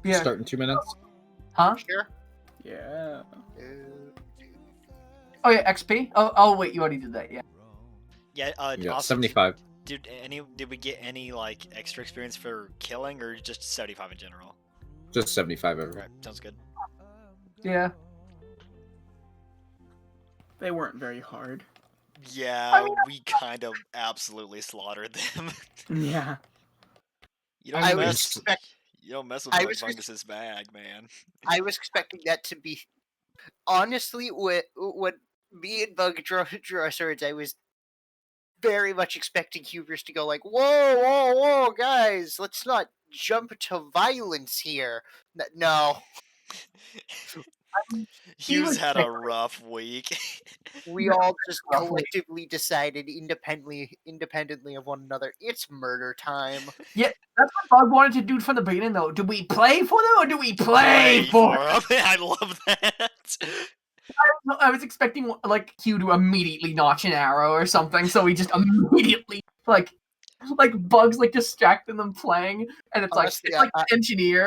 Yeah. Start in 2 minutes. Huh? Sure. Yeah. Oh yeah, XP. Oh wait, you already did that. Yeah. Yeah. You got Also, 75. did we get any like extra experience for killing, or just 75 in general? Just 75 everyone. Right. Sounds good. Yeah. They weren't very hard. Yeah, we kind of absolutely slaughtered them. Yeah. You don't I mess. was expect- You don't mess with I Bug was Fungus's bag, man. I was expecting that to be honestly when me and Bug draw our swords. I was very much expecting Hubris to go like, "Whoa, whoa, whoa, guys, let's not jump to violence here." No, Hughes was had a rough week. we Yeah, all just roughly. collectively decided independently of one another, it's murder time. Yeah, that's what Bug wanted to do from the beginning, though. Do we play for them or do we play for them? him. I love that. I was expecting like Hugh to immediately notch an arrow or something, so he just immediately like Bug's like distracting them playing, and it's Honestly, like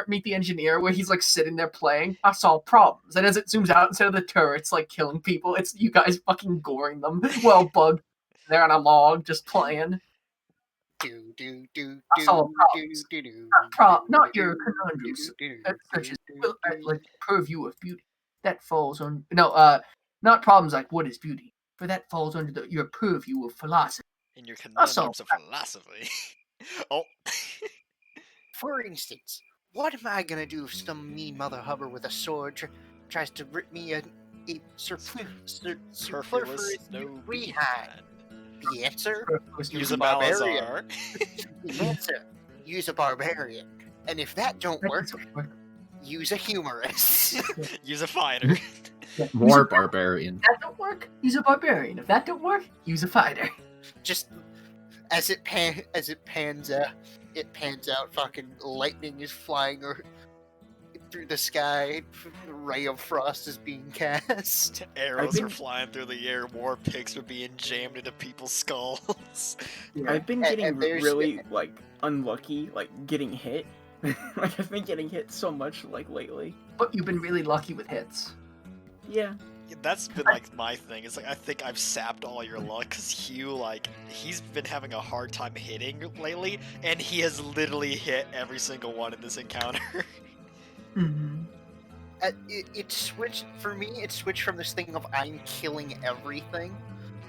Meet the engineer, where he's like sitting there playing. I solve problems, and as it zooms out, instead of the turrets like killing people, it's you guys fucking goring them. Well, Bug, they're on a log just playing. Not your conundrums, such as like purview of beauty. That falls on not problems like what is beauty, for that falls under your purview of philosophy. In your conundrums of philosophy. Oh. For instance, what am I gonna do if some mean mother hubber with a sword tries to rip me a superfluous no behind? The answer? Use a Balazar. The answer: use a barbarian. And if that don't work, use a humorous. Use a fighter. More barbarian. If that don't work, use a barbarian. If that don't work, use a fighter. Just as it pans out, fucking lightning is flying through the sky. A ray of frost is being cast. Arrows are flying through the air. War picks are being jammed into people's skulls. I've been getting and really like unlucky, like getting hit. Like I've been getting hit so much like lately. But you've been really lucky with hits. Yeah. That's been like my thing. It's like I think I've sapped all your luck because Hugh, like, he's been having a hard time hitting lately, and he has literally hit every single one in this encounter. Mm-hmm. It switched for me. It switched from this thing of I'm killing everything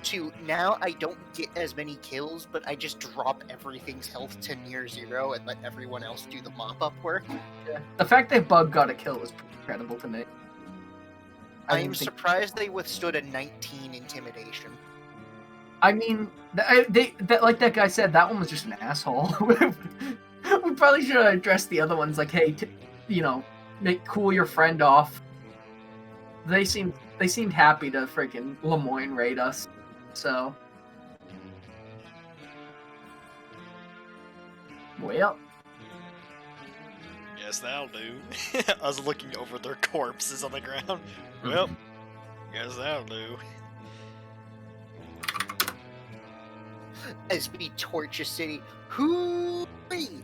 to now I don't get as many kills, but I just drop everything's health to near zero and let everyone else do the mop-up work. Yeah. The fact that Bug got a kill was incredible to me. I am surprised they withstood a 19 intimidation. I mean, like that guy said, that one was just an asshole. We probably should have addressed the other ones, like, hey, cool your friend off. They seemed happy to freaking Lemoyne raid us, so. Well. Yes, that'll do. I was looking over their corpses on the ground. Well, guess that'll do. As we torch a city, hoo-wee,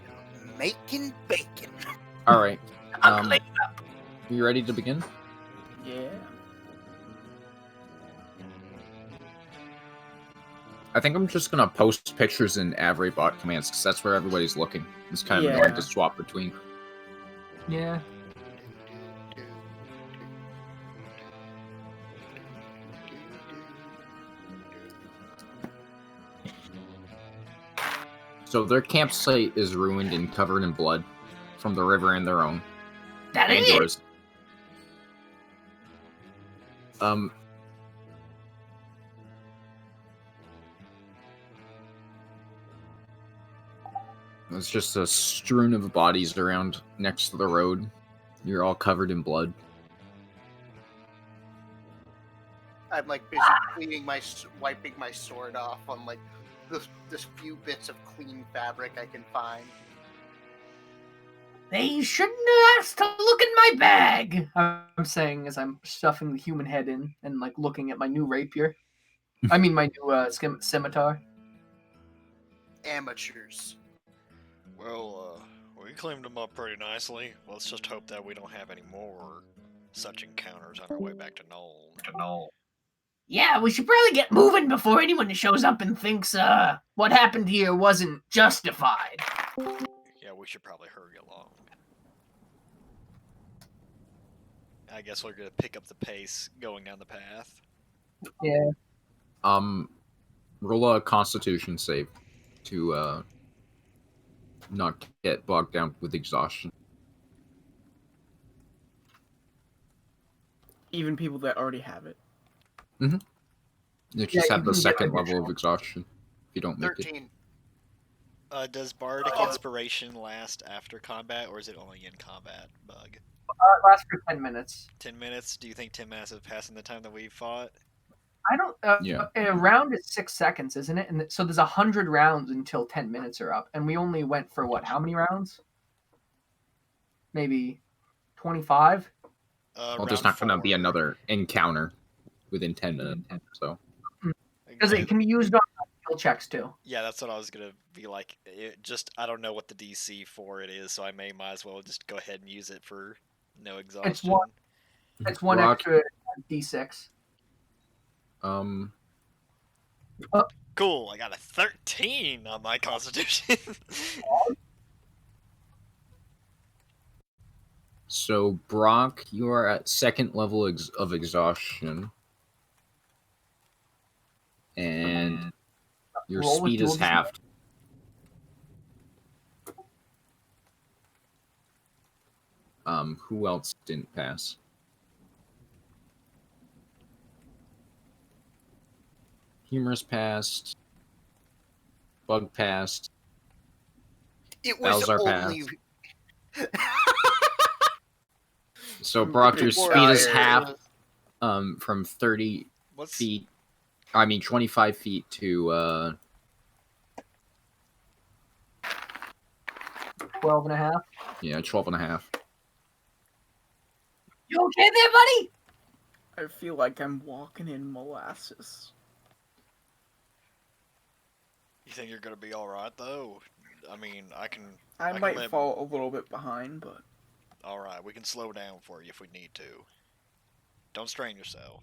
making bacon. All right. You ready to begin? Yeah. I think I'm just gonna post pictures in AvriBot commands because that's where everybody's looking. It's kind of Yeah. annoying to swap between. Yeah. So their campsite is ruined and covered in blood from the river and their own. That And is it. yours. There's just a strewn of bodies around next to the road. You're all covered in blood. I'm like busy wiping my sword off on like this few bits of clean fabric I can find. They shouldn't have asked to look in my bag. I'm saying as I'm stuffing the human head in and like looking at my new rapier. I mean my new scimitar. Amateurs. Well, we cleaned them up pretty nicely. Let's just hope that we don't have any more such encounters on our way back to Nuln. Yeah, we should probably get moving before anyone shows up and thinks what happened here wasn't justified. Yeah, we should probably hurry along. I guess we're gonna pick up the pace going down the path. Yeah. Roll a Constitution save to not get bogged down with exhaustion. Even people that already have it. You just Yeah, have you the can get second level additional. of exhaustion if you don't make it. 13. Does Bardic Inspiration last after combat, or is it only in combat, Bug? Lasts for 10 minutes. 10 minutes? Do you think 10 minutes is passing the time that we fought? I don't. Yeah. A round is 6 seconds, isn't it? And so there's 100 rounds until 10 minutes are up, and we only went for what? How many rounds? Maybe 25. Well, Round there's not going to be 4. another encounter within 10 minutes, so. Because it can be used on skill checks too. Yeah, that's what I was gonna be like. I don't know what the DC for it is, so I might as well just go ahead and use it for no exhaustion. It's one Rock. extra d6. Cool, I got a 13 on my Constitution. So, Brock, you are at second level of exhaustion. And your Roll with speed is dual halved. Who else didn't pass? Humorous passed. Bug passed. It was Balzar only. So, Brock, your Before speed is I- halved from 30 What's feet. I mean, 25 feet to 12 and a half. 12 and a half. You okay there, buddy? I feel like I'm walking in molasses. You think you're gonna be all right though? I mean, I can I can might live- fall a little bit behind, but All right, we can slow down for you if we need to. Don't strain yourself.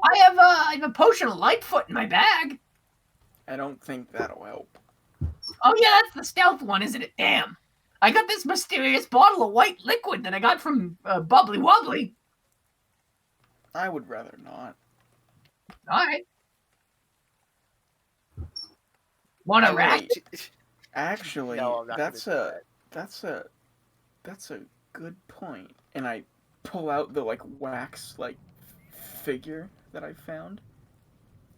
I have a potion of Lightfoot in my bag. I don't think that'll help. Oh yeah, that's the stealth one, isn't it? Damn. I got this mysterious bottle of white liquid that I got from Bubbly Wobbly. I would rather not. All right. Want a Oh, rat? wait. Actually, No, I'm not gonna that's do that. that's a good point. And I pull out the wax figure that I found,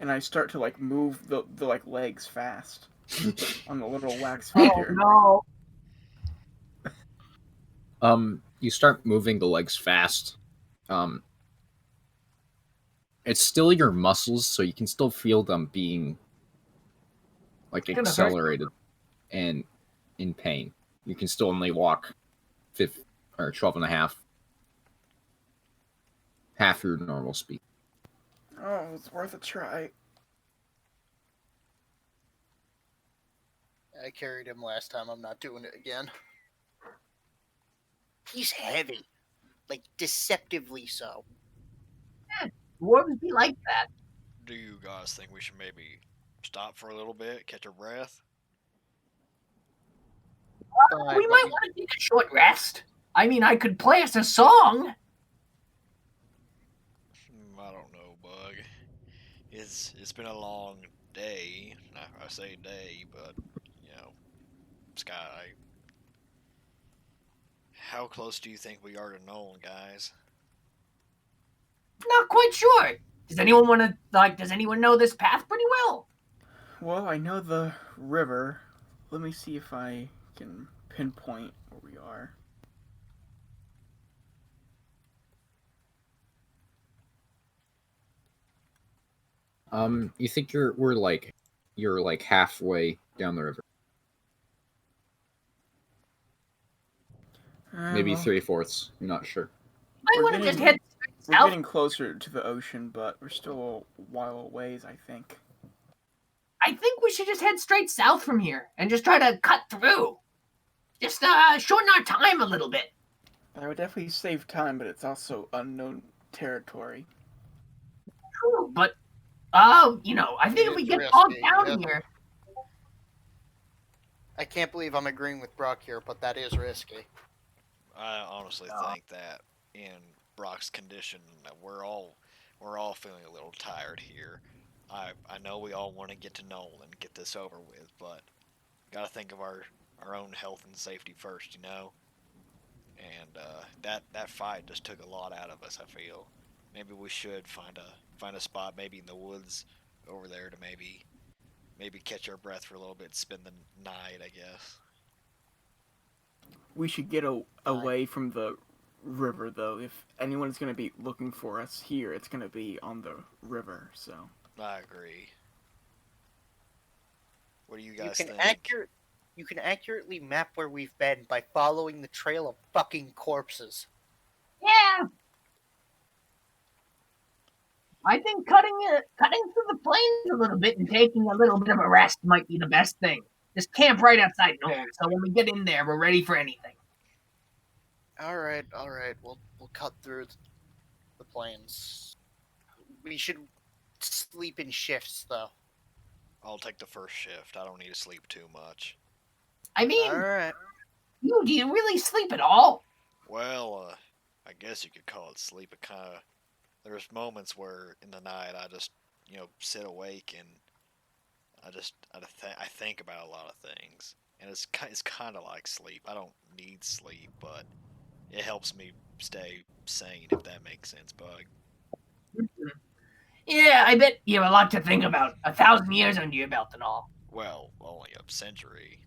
and I start to move the legs fast on the little wax Oh figure. no. You start moving the legs fast. It's still your muscles, so you can still feel them being gonna hurt. accelerated and in pain. You can still only walk 12 and a half. Half your normal speed. Oh, it's worth a try. I carried him last time. I'm not doing it again. He's heavy. Deceptively so. Dwarves be like that. Do you guys think we should maybe stop for a little bit, catch our breath? Fine, We but might want to take a short rest. I mean, I could play us a song. I don't know, Bug. It's been a long day. I say day, but Sky. How close do you think we are to Nolan, guys? Not quite sure. Does anyone want to, does anyone know this path pretty well? Well, I know the river. Let me see if I can pinpoint where we are. You think you're halfway down the river. Maybe Well, 3/4. I'm not sure. I We're want to just getting- head We're south. getting closer to the ocean, but we're still a while away, I think. I think we should just head straight south from here and just try to cut through. Just shorten our time a little bit. That would definitely save time, but it's also unknown territory. True, but I think if we It's get bogged risky, down yeah. here, I can't believe I'm agreeing with Brock here, but that is risky. I honestly think that in Brock's condition, that we're all feeling a little tired here. I know we all want to get to Nolan and get this over with, but gotta think of our own health and safety first, you know. And that fight just took a lot out of us. I feel maybe we should find a spot, maybe in the woods over there, to maybe catch our breath for a little bit, spend the night, I guess. We should get away from the river, though. If anyone's going to be looking for us here, it's going to be on the river, so. I agree. What do you guys think? You can accurately map where we've been by following the trail of fucking corpses. yeah. I think cutting through the plains a little bit and taking a little bit of a rest might be the best thing. Just camp right outside Nolan, so when we get in there, we're ready for anything. All right. We'll cut through the plains. We should sleep in shifts, though. I'll take the first shift. I don't need to sleep too much. I mean, All right. do you really sleep at all? Well, I guess you could call it sleep. It kind of. There's moments where in the night I just, sit awake and I think about a lot of things, and it's kind of like sleep. I don't need sleep, but it helps me stay sane, if that makes sense, Bug. Yeah, I bet you have a lot to think about. 1,000 years under your belt and all. Well, only a century.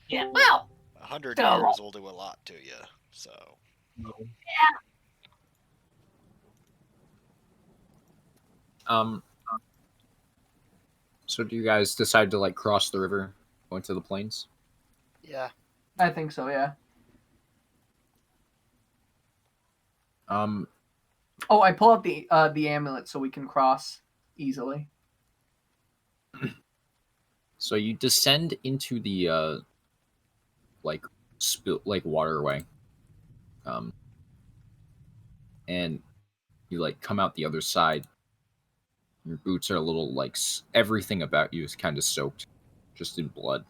Yeah, well, 100 So- years will do a lot to you. So So do you guys decide to cross the river, go into the plains? Yeah. I think so, yeah. Oh, I pull out the amulet so we can cross easily. So you descend into the waterway, and you come out the other side. Your boots are a little everything about you is kind of soaked, just in blood.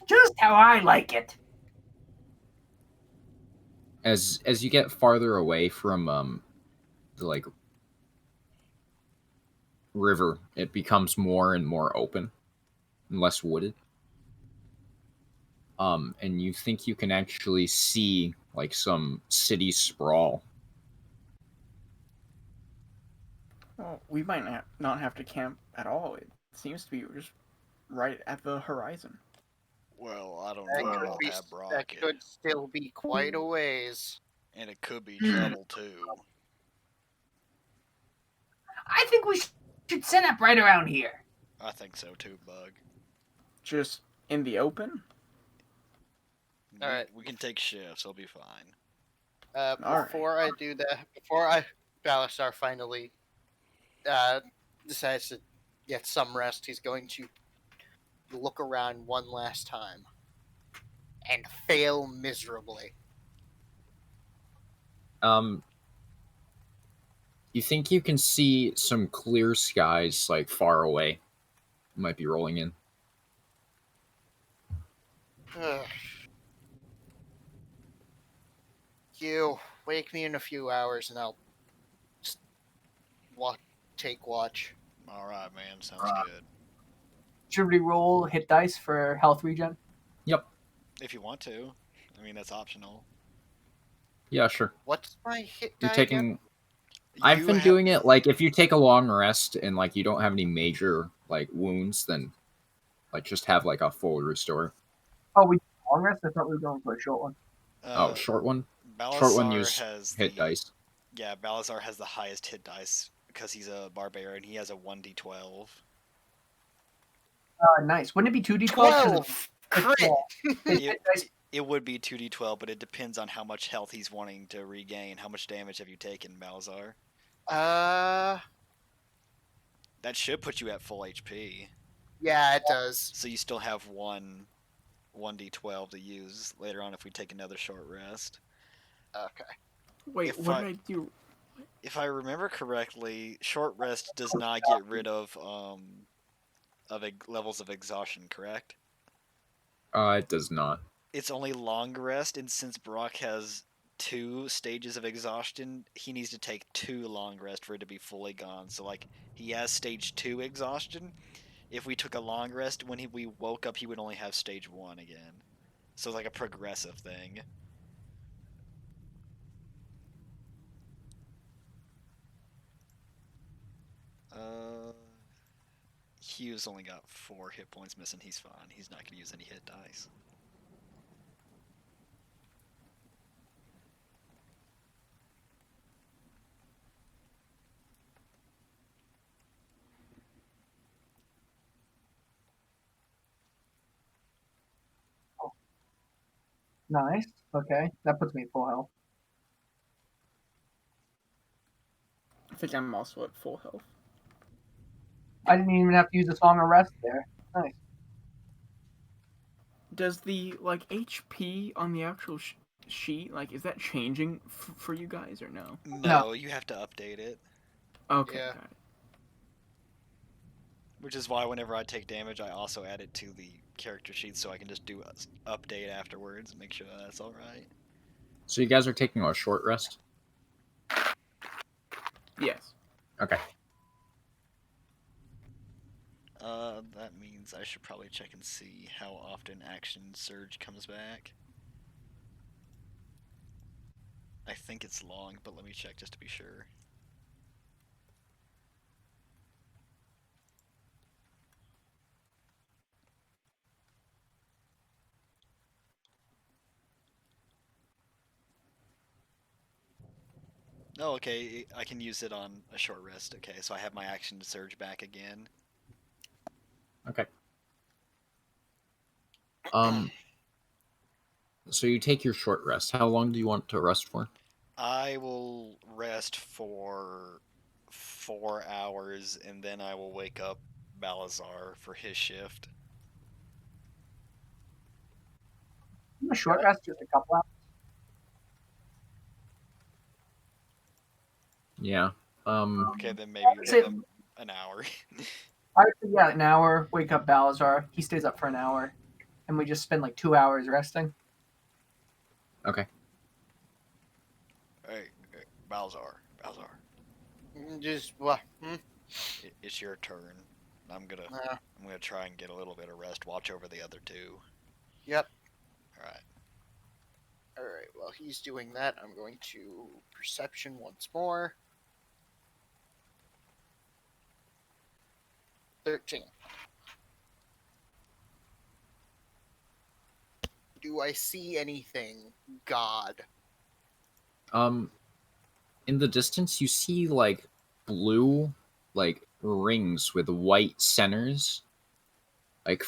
Just how I like it. As you get farther away from the river, it becomes more and more open and less wooded. And you think you can actually see some city sprawl. Well, we might not have to camp at all. It seems to be just right at the horizon. well, I don't That know could about be. that, Brock, That could still be quite a ways. and it could be trouble too. I think we should set up right around here. I think so too, Bug. Just in the open? All right. We can take shifts. It'll be fine. All Before I do that, Balasar finally decides to get some rest, he's going to look around one last time and fail miserably. You think you can see some clear skies far away. Might be rolling in. Ugh. You wake me in a few hours and I'll just take watch. All right, man. Sounds good. Should we roll hit dice for health regen? Yep. If you want to, I mean that's optional. Yeah, sure. What's my hit You're die taking. again? I've You been have- doing it if you take a long rest and you don't have any major wounds, then just have a full restore. Oh, we long rest? I thought we were going for a short one. Short one. Balasar Short one use has hit dice. Yeah, Balazar has the highest hit dice because he's a barbarian. He has a 1d12. Nice. Wouldn't it be 2d12? 12! Crit! It would be 2d12, but it depends on how much health he's wanting to regain. How much damage have you taken, Balazar? That should put you at full HP. Yeah, it does. So you still have one 1d12 to use later on if we take another short rest. Okay. Wait, If what I- did I do? If I remember correctly, short rest does not get rid of levels of exhaustion, correct? It does not. It's only long rest, and since Brock has 2 stages of exhaustion, he needs to take 2 long rest for it to be fully gone. So like he has stage 2 exhaustion. If we took a long rest, when we woke up, he would only have stage 1 again. So it's like a progressive thing. Hugh's only got 4 hit points missing. He's fine. He's not going to use any hit dice. Nice. Okay, that puts me at full health. I think I'm also at full health. I didn't even have to use a song of rest there. Nice. Does the like HP on the actual sheet, like, is that changing for you guys or no? No, you have to update it. Okay, Yeah. got it. Which is why whenever I take damage, I also add it to the character sheet so I can just do a update afterwards and make sure that's alright. So you guys are taking a short rest? Yes. Okay. That means I should probably check and see how often Action Surge comes back. I think it's long, but let me check just to be sure. Oh, okay, I can use it on a short rest. Okay, so I have my Action Surge back again. Okay. So you take your short rest. How long do you want to rest for? I will rest for 4 hours, and then I will wake up Balazar for his shift. A short rest, just a couple hours. Yeah. Okay, then maybe Say- wake up an hour. I would say, yeah, an hour. Wake up Balazar. He stays up for an hour, and we just spend like 2 hours resting. Okay. Hey, Balazar. Just what? It's your turn. I'm gonna try and get a little bit of rest. Watch over the other 2. Yep. Alright. Alright, while he's doing that, I'm going to perception once more. 13. Do I see anything, God? In the distance, you see like blue, like rings with white centers, like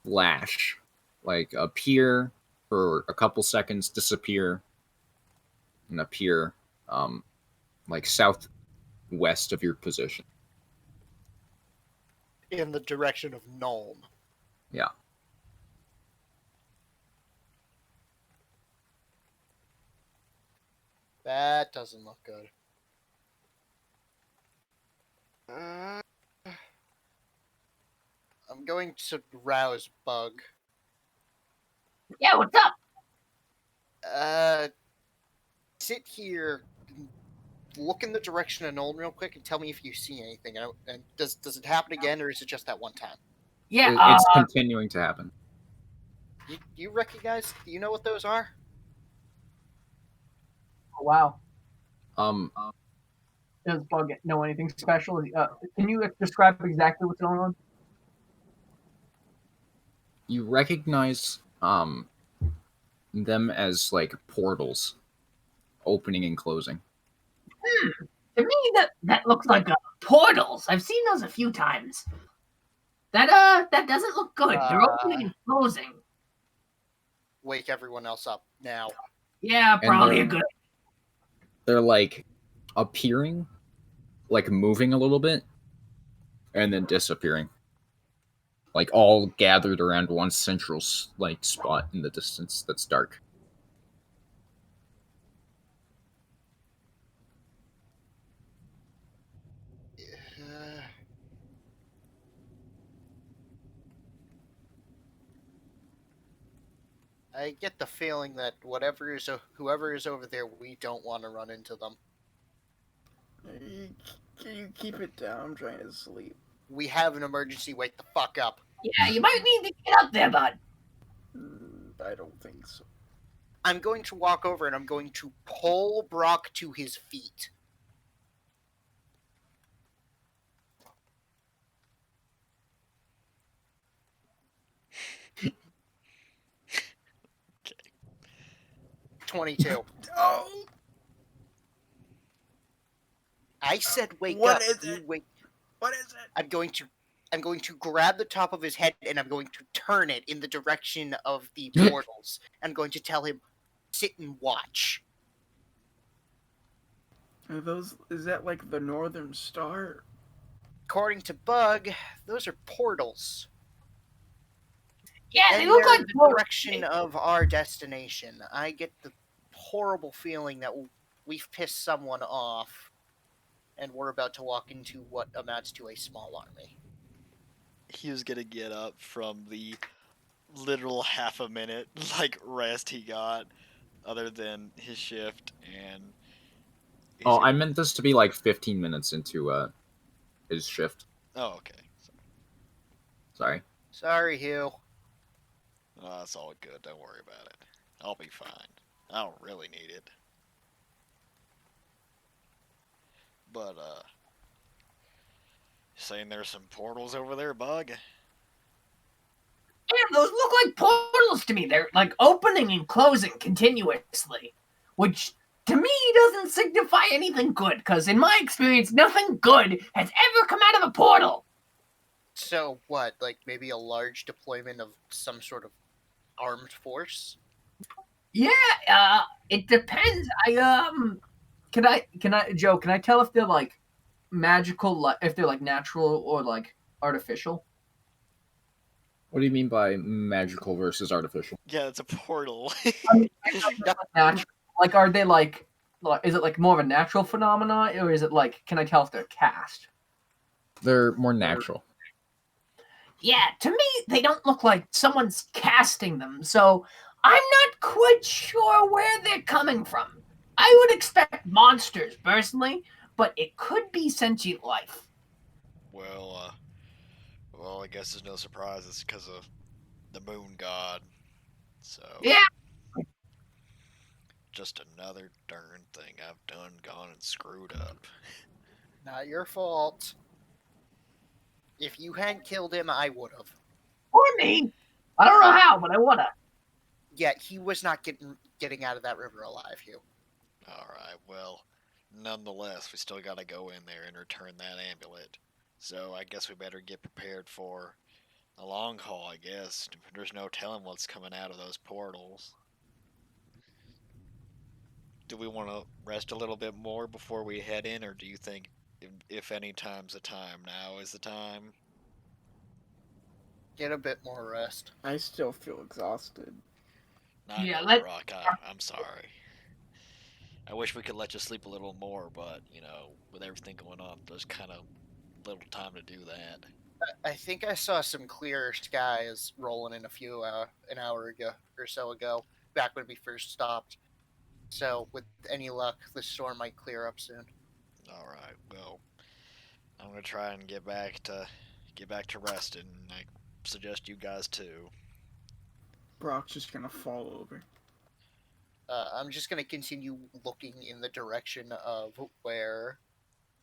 flash, like appear for a couple seconds, disappear, and appear, like southwest of your position. In the direction of Nuln. Yeah. That doesn't look good. I'm going to rouse Bug. Yeah, what's up? Sit here, look in the direction of Nuln real quick, and tell me if you see anything. And does it happen again, or is it just that one time? Yeah, It's continuing to happen. You recognize? Do you know what those are? oh, wow. Does Does Bug know anything special? Can you describe exactly what's going on? you recognize them as like portals opening and closing. To me, that looks like portals. I've seen those a few times. That doesn't look good. They're opening and closing. Wake everyone else up now. Yeah, probably a good. They're like appearing, like moving a little bit, and then disappearing. Like all gathered around one central like spot in the distance that's dark. Uh, I get the feeling that whoever is over there, we don't want to run into them. Can you keep it down? I'm trying to sleep. We have an emergency. Wake the fuck up. Yeah, you might need to get up there, bud. I don't think so. I'm going to walk over and I'm going to pull Brock to his feet. Okay. 22. Oh, I said wake What up. is You it? wake. what is it? I'm going to grab the top of his head and I'm going to turn it in the direction of the portals. I'm going to tell him, sit and watch. Are those? Is that like the Northern Star? According to Bug, those are portals. Yeah, they And look they're like in the portals. direction of our destination. I get the horrible feeling that we've pissed someone off and we're about to walk into what amounts to a small army. He was gonna get up from the literal half a minute like rest he got, other than his shift, and he's Oh, gonna... I meant this to be like 15 minutes into his shift. Oh, okay. Sorry. Sorry, Hugh. Oh, that's all good. Don't worry about it. I'll be fine. I don't really need it. But, saying there's some portals over there, Bug? Yeah, those look like portals to me. They're like opening and closing continuously, which to me doesn't signify anything good, because in my experience, nothing good has ever come out of a portal. So what? Like maybe a large deployment of some sort of armed force? Yeah, it depends. Can I, Joe? Can I tell if they're like magical, if they're like natural or like artificial? What do you mean by magical versus artificial? Yeah, it's a portal. I mean, natural. Like, are they like? Is it like more of a natural phenomena, or is it like? Can I tell if they're cast? They're more natural. Yeah, to me, they don't look like someone's casting them. So I'm not quite sure where they're coming from. I would expect monsters personally, but it could be sentient life. Well, I guess there's no surprise. It's because of the moon god. So, Yeah. just another darn thing I've done, gone and screwed up. Not your fault. If you hadn't killed him, I would have. Or me. I don't know how, but I woulda. Yet he was not getting out of that river alive, Hugh. Alright, well, nonetheless, we still gotta go in there and return that amulet. So I guess we better get prepared for a long haul, I guess. There's no telling what's coming out of those portals. Do we want to rest a little bit more before we head in, or do you think if any time's the time, now is the time? Get a bit more rest. I still feel exhausted. Not Yeah, really, Rock. I'm sorry. I wish we could let you sleep a little more, but, you know, with everything going on, there's kind of little time to do that. I think I saw some clear skies rolling in an hour ago or so ago, back when we first stopped. So with any luck, the storm might clear up soon. All right. Well, I'm gonna try and get back to resting. I suggest you guys too. Brock's just gonna fall over. I'm just going to continue looking in the direction of where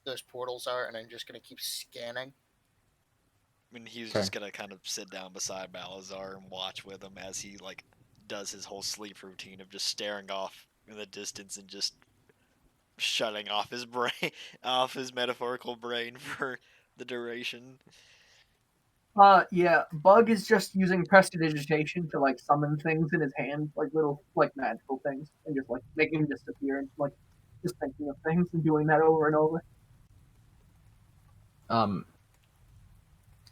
those portals are, and I'm just going to keep scanning. I mean, he's Okay. just gonna kind of sit down beside Balazar and watch with him as he like does his whole sleep routine of just staring off in the distance and just shutting off his brain, off his metaphorical brain for the duration. Yeah, Bug is just using prestidigitation to like summon things in his hand, like little like magical things, and just like making them disappear and like just thinking of things and doing that over and over.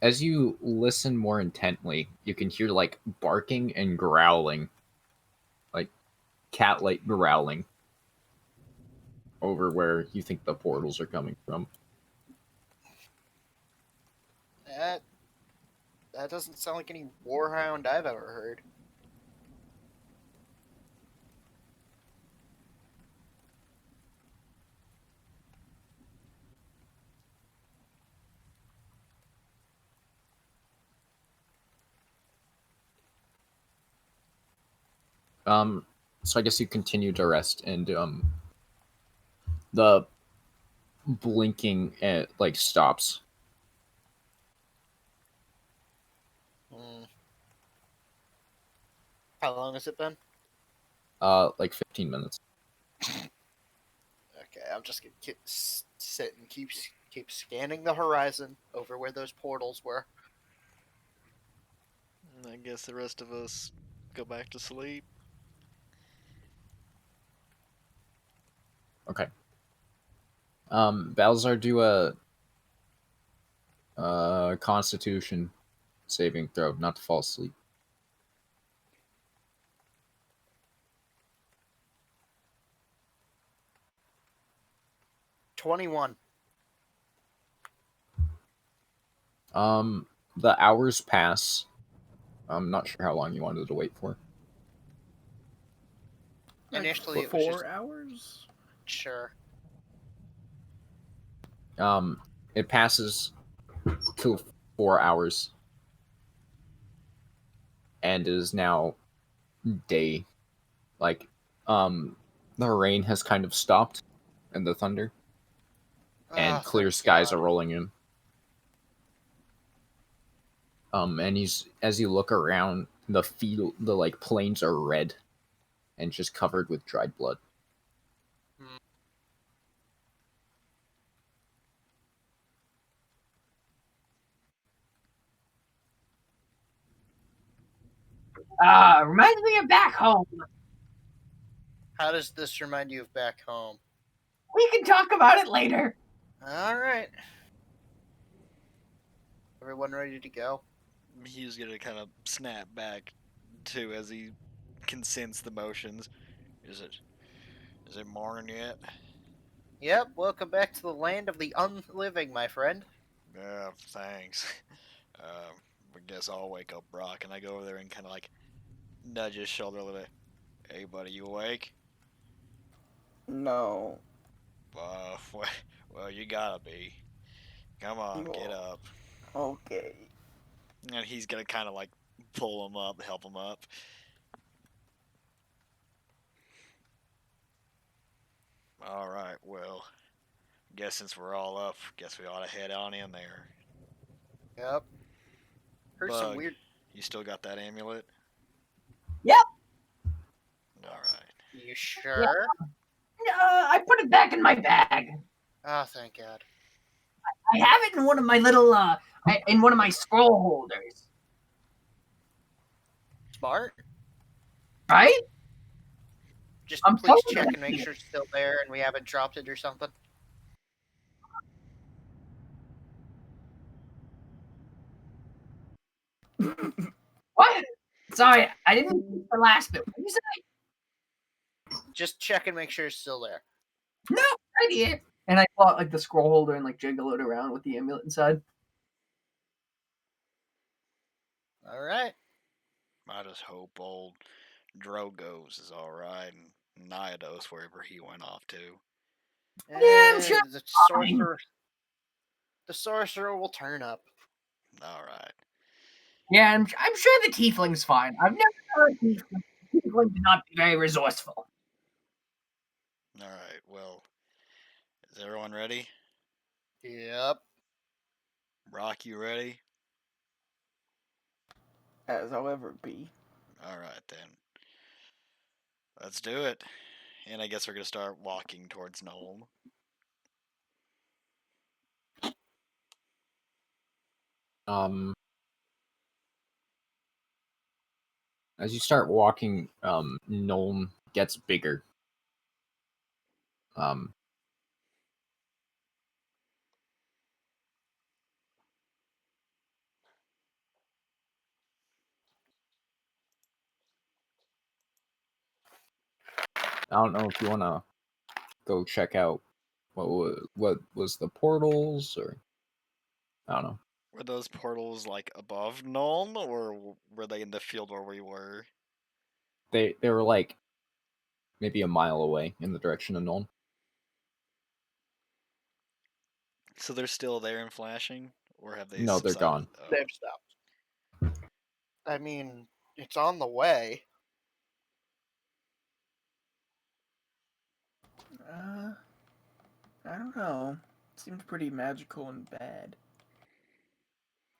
as you listen more intently, you can hear like barking and growling, like cat-like growling, over where you think the portals are coming from. That doesn't sound like any warhound I've ever heard. So I guess you continue to rest, and the blinking like stops. Hmm. How long has it been? Like 15 minutes. Okay, I'm just gonna sit and keep scanning the horizon over where those portals were. I guess the rest of us go back to sleep. Okay. Balzar, do a Constitution saving throw, not to fall asleep. 21. The hours pass. I'm not sure how long you wanted to wait for. Like Initially, it was 4 just hours. sure. It passes to 4 hours, and it is now day. Like, the rain has kind of stopped, and the thunder, and Oh, clear thank skies are God. rolling in. And as you look around, the like plains are red, and just covered with dried blood. Reminds me of back home. How does this remind you of back home? We can talk about it later. All right. Everyone ready to go? He's gonna kind of snap back too as he can sense the motions. Is it morning yet? Yep. Welcome back to the land of the unliving, my friend. Yeah, thanks. I guess I'll wake up Brock, and I go over there and kind of like nudge his shoulder a little bit. Hey, buddy, you awake? No. Well, you gotta be. Come on, get No. up. Okay. And he's gonna kind of like pull him up, help him up. All right, well, guess since we're all up, guess we ought to head on in there. Yep. Heard some Bug, weird. you still got that amulet? Yep. All right. You sure? I put it back in my bag. Oh, thank God. I have it in one of my little in one of my scroll holders. Smart. Right? Just I'm please totally check and make gonna sure it's still there and we haven't dropped it or something. What? Sorry, I didn't get the last bit. What did you say? Just check and make sure it's still there. No, right here. And I pull out like the scroll holder and like jiggle it around with the amulet inside. All right. I just hope old Drogo's is all right, and Nyados wherever he went off to. Yeah, I'm sure. The Fine. sorcerer will turn up. All right. Yeah, I'm sure the tiefling's fine. I've never heard tiefling to not be very resourceful. All right. Well, is everyone ready? Yep. Brock, you ready? As I'll ever be. All right then. Let's do it. And I guess we're gonna start walking towards Nuln. As you start walking, Noln gets bigger. Um, I don't know if you want to go check out what was the portals, or I don't know. Were those portals like above Nuln, or were they in the field where we were? They were like maybe a mile away in the direction of Nuln. So they're still there and flashing, or have they? No, they're subsided? gone. Oh. They've stopped. I mean, it's on the way. I don't know. Seems pretty magical and bad.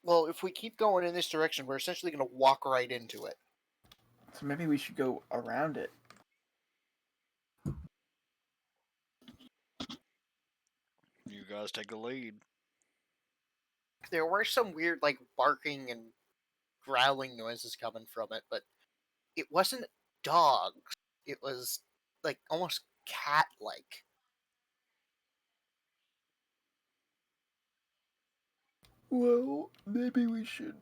Well, if we keep going in this direction, we're essentially going to walk right into it. So maybe we should go around it. You guys take the lead. There were some weird, like, barking and growling noises coming from it, but it wasn't dogs. It was, like, almost cat-like. Well, maybe we should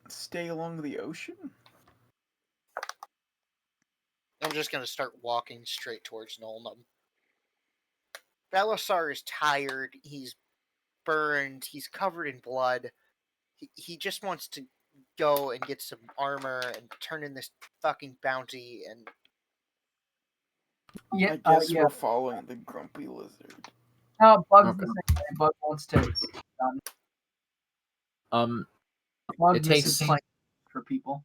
stay along the ocean? I'm just going to start walking straight towards Nolnum. Balasar is tired. He's burned. He's covered in blood. He just wants to go and get some armor and turn in this fucking bounty. And Yeah, I guess yeah. we're following the grumpy lizard. Bug's Okay. the same way. Bug wants to. Bug It misses takes- playing for people.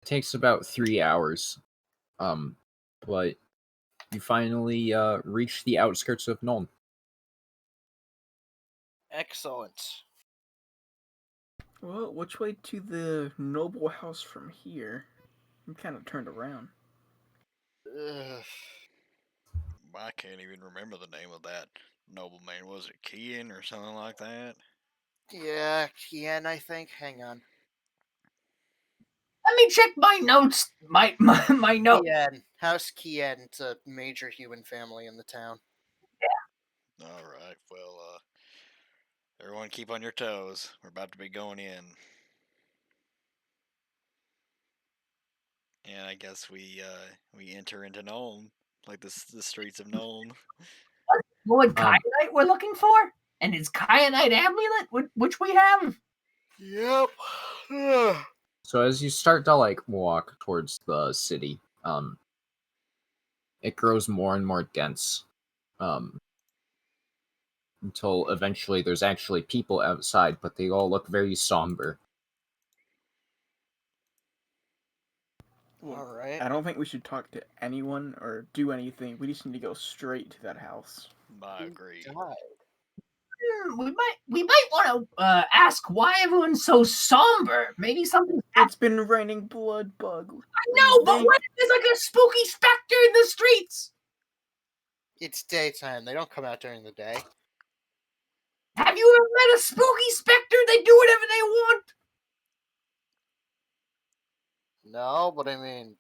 It takes about 3 hours, but you finally reach the outskirts of Nuln. excellent. Well, which way to the noble house from here? I'm kind of turned around. Ugh. I can't even remember the name of that nobleman. Was it Kian or something like that? Yeah, Kian, I think. Hang on. Let me check my notes. My note. Kian. House Kian. It's a major human family in the town. All right. Well, everyone, keep on your toes. We're about to be going in, and I guess we enter into Nuln, like the streets of Nuln. What Kyanite we're looking for? And it's Kyanite amulet, which we have. Yep. So as you start to like walk towards the city, it grows more and more dense, until eventually there's actually people outside, but they all look very somber. All right. I don't think we should talk to anyone or do anything. We just need to go straight to that house. I agree. We might want to ask why everyone's so somber. Maybe something. It's been raining blood, Bug. I know, but what if there's like a spooky specter in the streets? It's daytime. They don't come out during the day. Have you ever met a spooky specter? They do whatever they want. No, but I mean,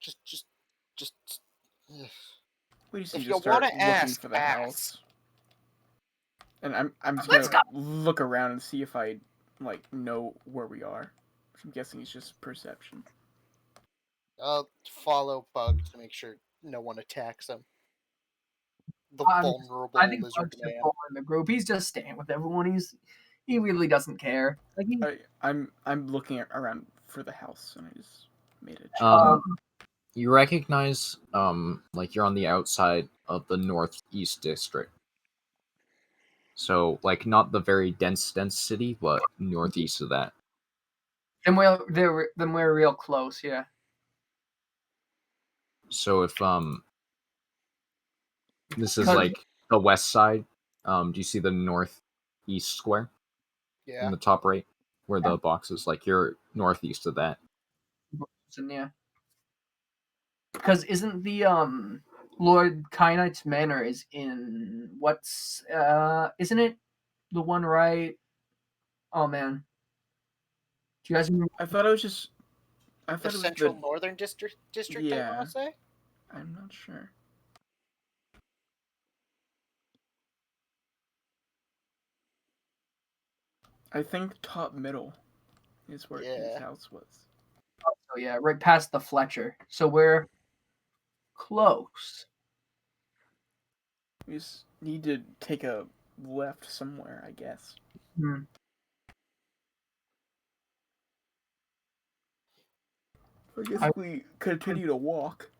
just. We just If need you to start wanna looking ask, for the ask. house. And I'm just Let's gonna look around and see if I like know where we are. I'm guessing it's just perception. I'll follow Bug to make sure no one attacks him. The vulnerable I think lizard Bug's man. just in the group. He's just staying with everyone. He really doesn't care. Like I'm looking around for the house, and I just made a check. You recognize, like you're on the outside of the northeast district. So, like, not the very dense city, but northeast of that. then we're real close. Yeah. So if this is 'Cause- like the west side, do you see the northeast square in Yeah. the top right where the box is? Like you're northeast of that. Yeah. Because isn't the Lord Kyanite's Manor is in what's isn't it the one right? Oh man. Do you guys remember? I thought it was just. I The thought it was Central the. Northern District. I Yeah. want to say. I'm not sure. I think top middle is where his Yeah. house was. Oh yeah, right past the Fletcher. So we're close. We just need to take a left somewhere, I guess. Hmm. I guess I- we continue to walk.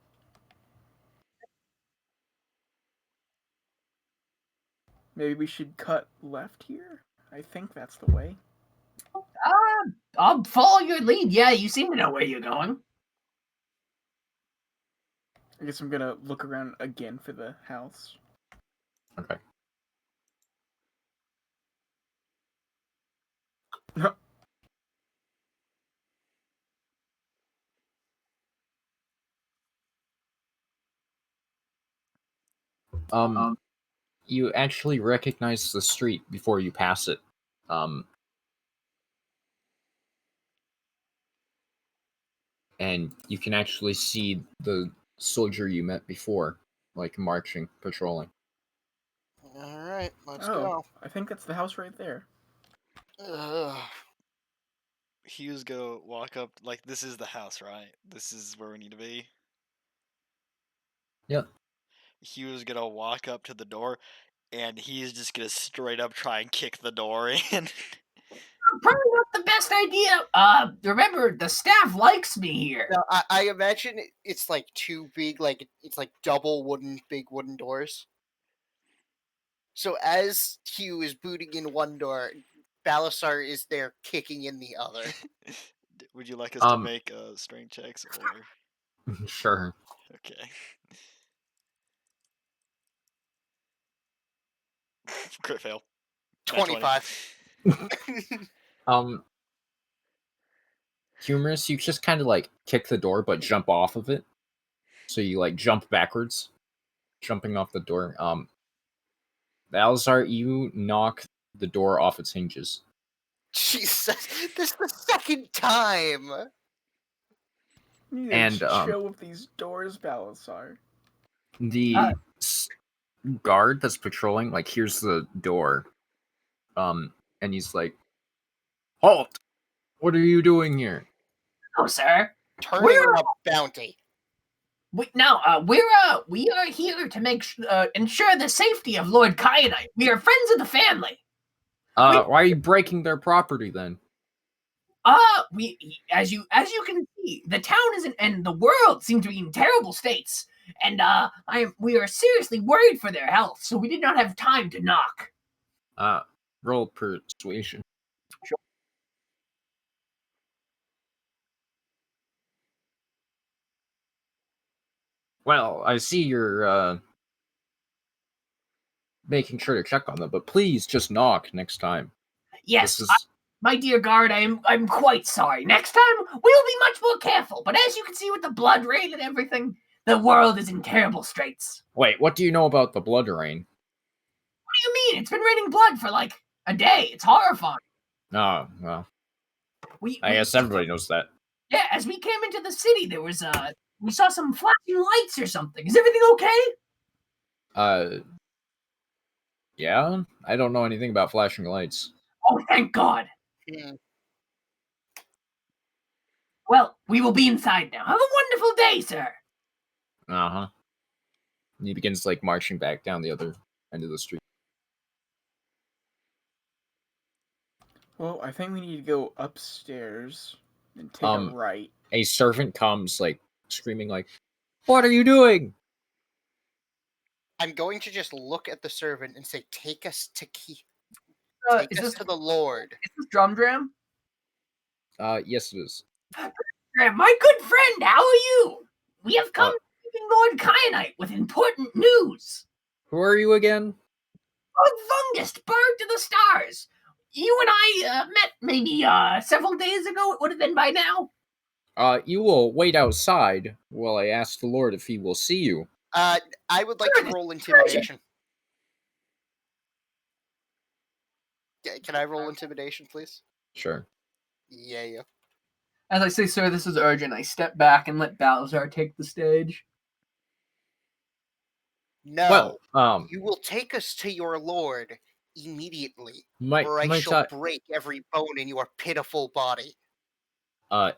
Maybe we should cut left here? I think that's the way. I'll follow your lead. Yeah, you seem to know where you're going. I guess I'm gonna look around again for the house. Okay. You actually recognize the street before you pass it. And you can actually see the soldier you met before, like marching, patrolling. All right, let's Oh, go. I think that's the house right there. Ugh. Hugh's gonna walk up like this is the house, right? This is where we need to be. Yep. Hugh's gonna walk up to the door, and he's just gonna straight up try and kick the door in. Probably not the best idea. Remember, the staff likes me here. Now, I imagine it's like two big, like it's like double big wooden doors. So as Hugh is booting in one door, Balasar is there kicking in the other. Would you like us to make strength checks or? Sure. Okay. Crit fail. Nat 20. 25. Humorous, you just kind of like kick the door but jump off of it. So you like jump backwards, jumping off the door. Balzar, you knock the door off its hinges. Jesus, this is the second time. You need And, to show with these doors, Balasar. The guard that's patrolling like here's the door, and he's like, "Halt! What are you doing here?" Oh, sir. Turning in a bounty. We are here to ensure the safety of Lord Kyanite. We are friends of the family. Why are you breaking their property then? As you can see, the town and the world seem to be in terrible states, and we are seriously worried for their health. So we did not have time to knock. Roll persuasion. Well, I see you're making sure to check on them, but please just knock next time. Yes, my dear guard, I'm quite sorry. Next time we'll be much more careful. But as you can see with the blood rain and everything, the world is in terrible straits. Wait, what do you know about the blood rain? What do you mean? It's been raining blood for like a day. It's horrifying. Oh, well. I guess everybody knows that. Yeah, as we came into the city, there was we saw some flashing lights or something. Is everything okay? Yeah, I don't know anything about flashing lights. Oh, thank God. Well, we will be inside now. Have a wonderful day, sir. Uh-huh. And he begins, like, marching back down the other end of the street. Well, I think we need to go upstairs and take a right. A servant comes, like, screaming, like, "What are you doing?" I'm going to just look at the servant and say, "Take us to Is this to the Lord." Is this Drum Dram? Yes, it is. My good friend, how are you? We have come to Lord Kyanite with important news. Who are you again? Lord Fungus, bird to the stars. You and I met maybe several days ago. It would have been by now. You will wait outside while I ask the Lord if he will see you. I would like to roll intimidation. Can I roll intimidation, please? Sure. Yeah. As I say, sir, this is urgent. I step back and let Balazar take the stage. No. Well, you will take us to your Lord immediately, or I shall break every bone in your pitiful body.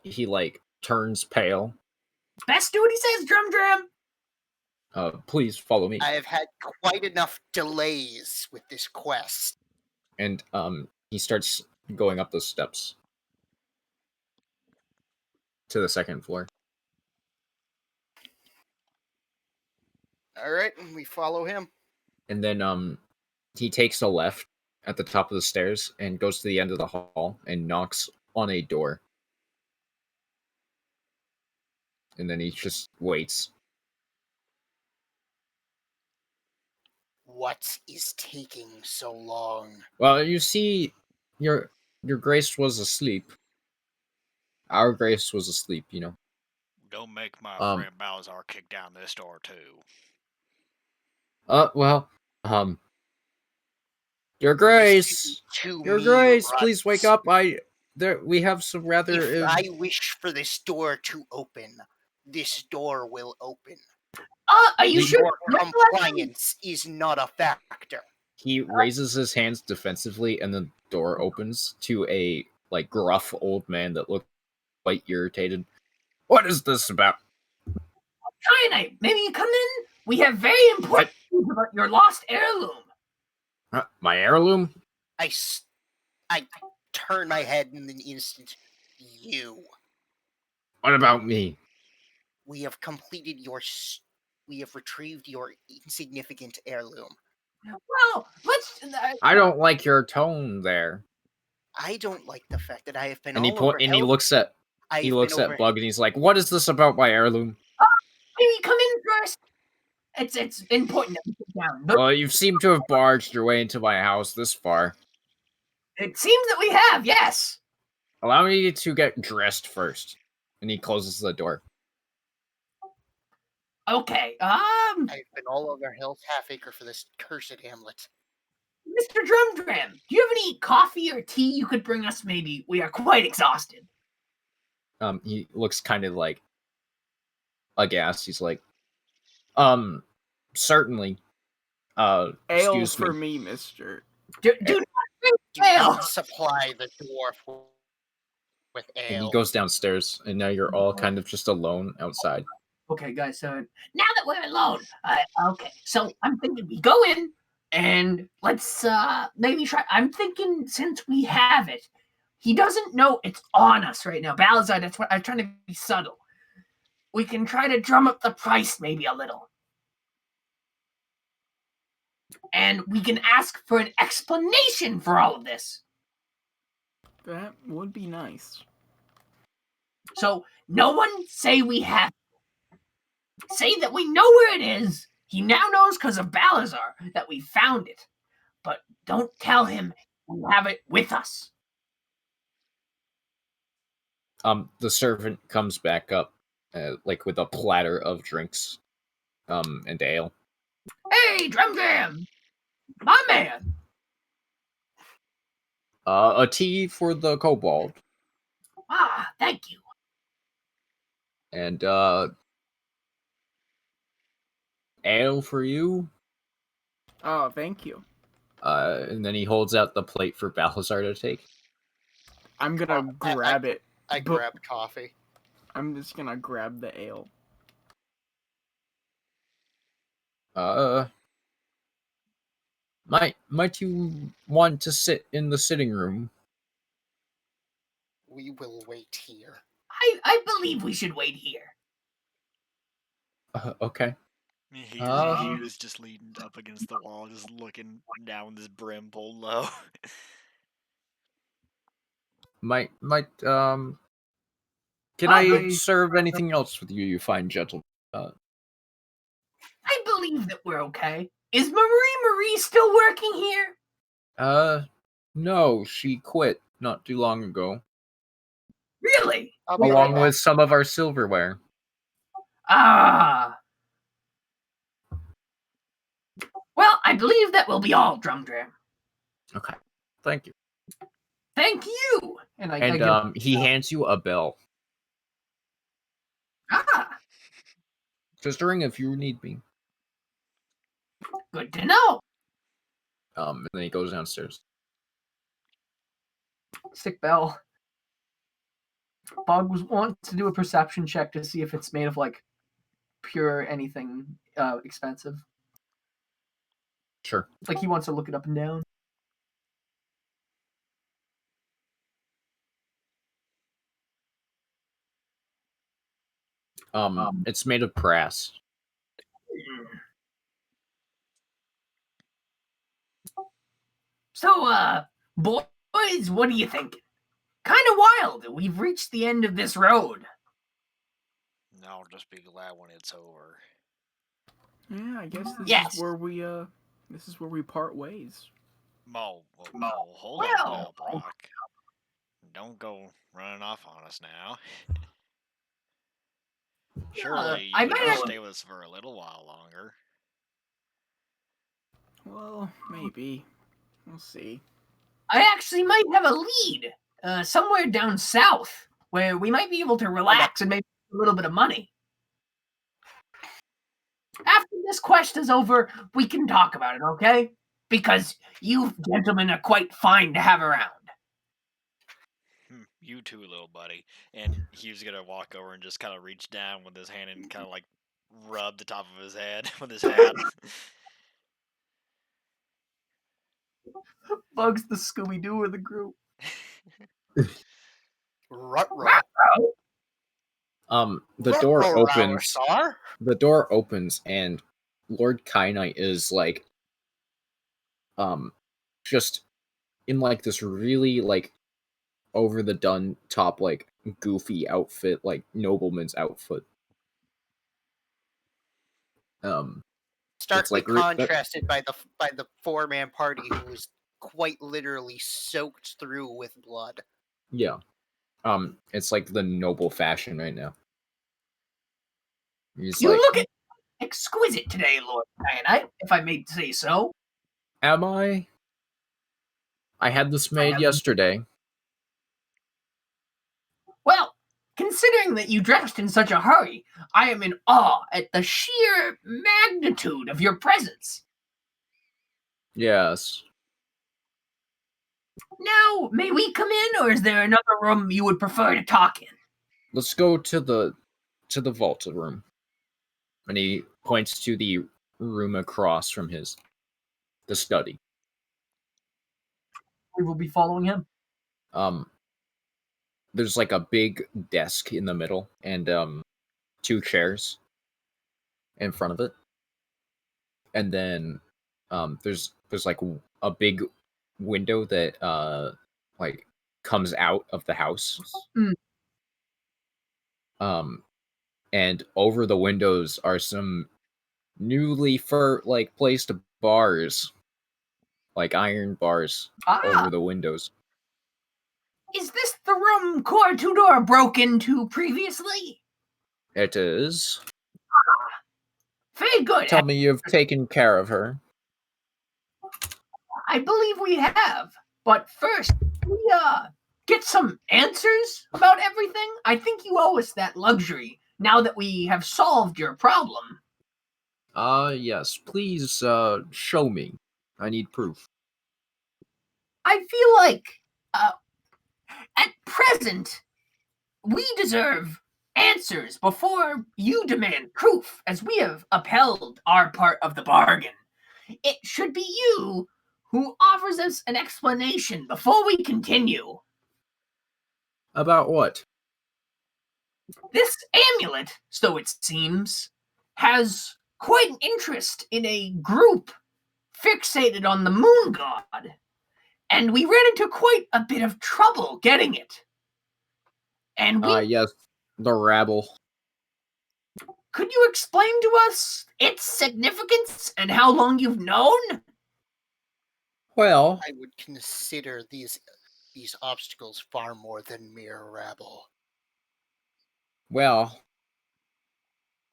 He, like, turns pale. Best do what he says, Drum Dram. Please follow me. I have had quite enough delays with this quest. And he starts going up the steps to the second floor. All right, we follow him. And then he takes a left at the top of the stairs and goes to the end of the hall and knocks on a door. And then he just waits. What is taking so long? Well, you see, your grace was asleep. Our grace was asleep, you know. Don't make my friend Balazar kick down this door too. Well, Your Grace, Your Grace, please wake up. We have some rather. If I wish for this door to open, this door will open. Are you sure? Your compliance is not a factor. He raises his hands defensively, and the door opens to a gruff old man that looked quite irritated. What is this about? Kyanite, maybe you come in. We have very important news about your lost heirloom. My heirloom? I turn my head in an instant. You. What about me? We have completed we have retrieved your insignificant heirloom. Well, let's. I don't like your tone there. I don't like the fact that I have been. And he looks at Bug and he's like, "What is this about my heirloom?" Maybe come in first. It's important that we sit down. Well, you seem to have barged your way into my house this far. It seems that we have, yes. Allow me to get dressed first. And he closes the door. Okay, I've been all over Hill's Half-Acre for this cursed hamlet. Mr. Drumdram, do you have any coffee or tea you could bring us? Maybe we are quite exhausted. He looks kind of aghast. He's like, certainly. Ale Excuse for me, mister. Do not drink ale. Supply the dwarf with ale. And he goes downstairs, and now you're all kind of just alone outside. Okay, guys, so now that we're alone, okay, so I'm thinking we go in and let's maybe try. I'm thinking since we have it, he doesn't know it's on us right now. Balazar, that's what I'm trying to be subtle. We can try to drum up the price maybe a little. And we can ask for an explanation for all of this. That would be nice. So no one say we have. Say that we know where it is. He now knows because of Balazar that we found it. But don't tell him we have it with us. The servant comes back up, with a platter of drinks, and ale. Hey, Drum Jam! My man! A tea for the kobold. Ah, thank you. And, ale for you. Oh, thank you. And then he holds out the plate for Balazar to take. I'm gonna grab it. I grabbed coffee. I'm just gonna grab the ale. Might you want to sit in the sitting room? We will wait here. I believe we should wait here. Okay. He was just leaning up against the wall, just looking down this brim pulled low. Can I serve anything else with you fine gentlemen? I believe that we're okay. Is Marie still working here? No, she quit not too long ago. Really? Along with some of our silverware. Ah. Well, I believe that will be all, Drumdram. Okay. Thank you. Thank you. And he hands you a bell. Ah. Just ring if you need me. Good to know. And then he goes downstairs. Sick bell. Bug wants to do a perception check to see if it's made of like pure anything expensive. Sure. Like he wants to look it up and down. It's made of brass. So, boys, what do you think? Kind of wild. We've reached the end of this road. I'll just be glad when it's over. Yeah, I guess this Yes. is where we part ways. Hold on now, Brock. Don't go running off on us now. Surely I you might can have- stay with us for a little while longer. Well, maybe. We'll see. I actually might have a lead somewhere down south where we might be able to relax and maybe a little bit of money. After this quest is over, we can talk about it, okay? Because you gentlemen are quite fine to have around. You too, little buddy. And he was gonna walk over and just kind of reach down with his hand and kind of like rub the top of his head with his hat. Bug's the Scooby Doo of the group. Ruh-roh. The door Ruh-roh, opens. Star. The door opens, and Lord Kyanite is like, just in like this really like over the done top like goofy outfit, like nobleman's outfit. Starkly like contrasted by the 4-man party who was quite literally soaked through with blood. Yeah. It's like the noble fashion right now. He's You like, look exquisite today, Lord Kyanite, if I may say so. am I? I had this made yesterday. Well, considering that you dressed in such a hurry, I am in awe at the sheer magnitude of your presence. Yes. Now, may we come in, or is there another room you would prefer to talk in? Let's go to the vault room. And he points to the room across from the study. We will be following him. There's like a big desk in the middle and 2 chairs in front of it. And then there's like a big window that like comes out of the house. And over the windows are some newly placed bars, like iron bars over the windows. Is this the room Cor Tudor broke into previously? It is. Very good. Tell me you've taken care of her. I believe we have. But first, we get some answers about everything. I think you owe us that luxury now that we have solved your problem. Yes. Please show me. I need proof. I feel like at present we deserve answers before you demand proof, as we have upheld our part of the bargain. It should be you who offers us an explanation before we continue. About what? This amulet, so it seems, has quite an interest in a group fixated on the moon god, and we ran into quite a bit of trouble getting it. And we Yes, the rabble. could you explain to us its significance and how long you've known? Well, I would consider these obstacles far more than mere rabble. well,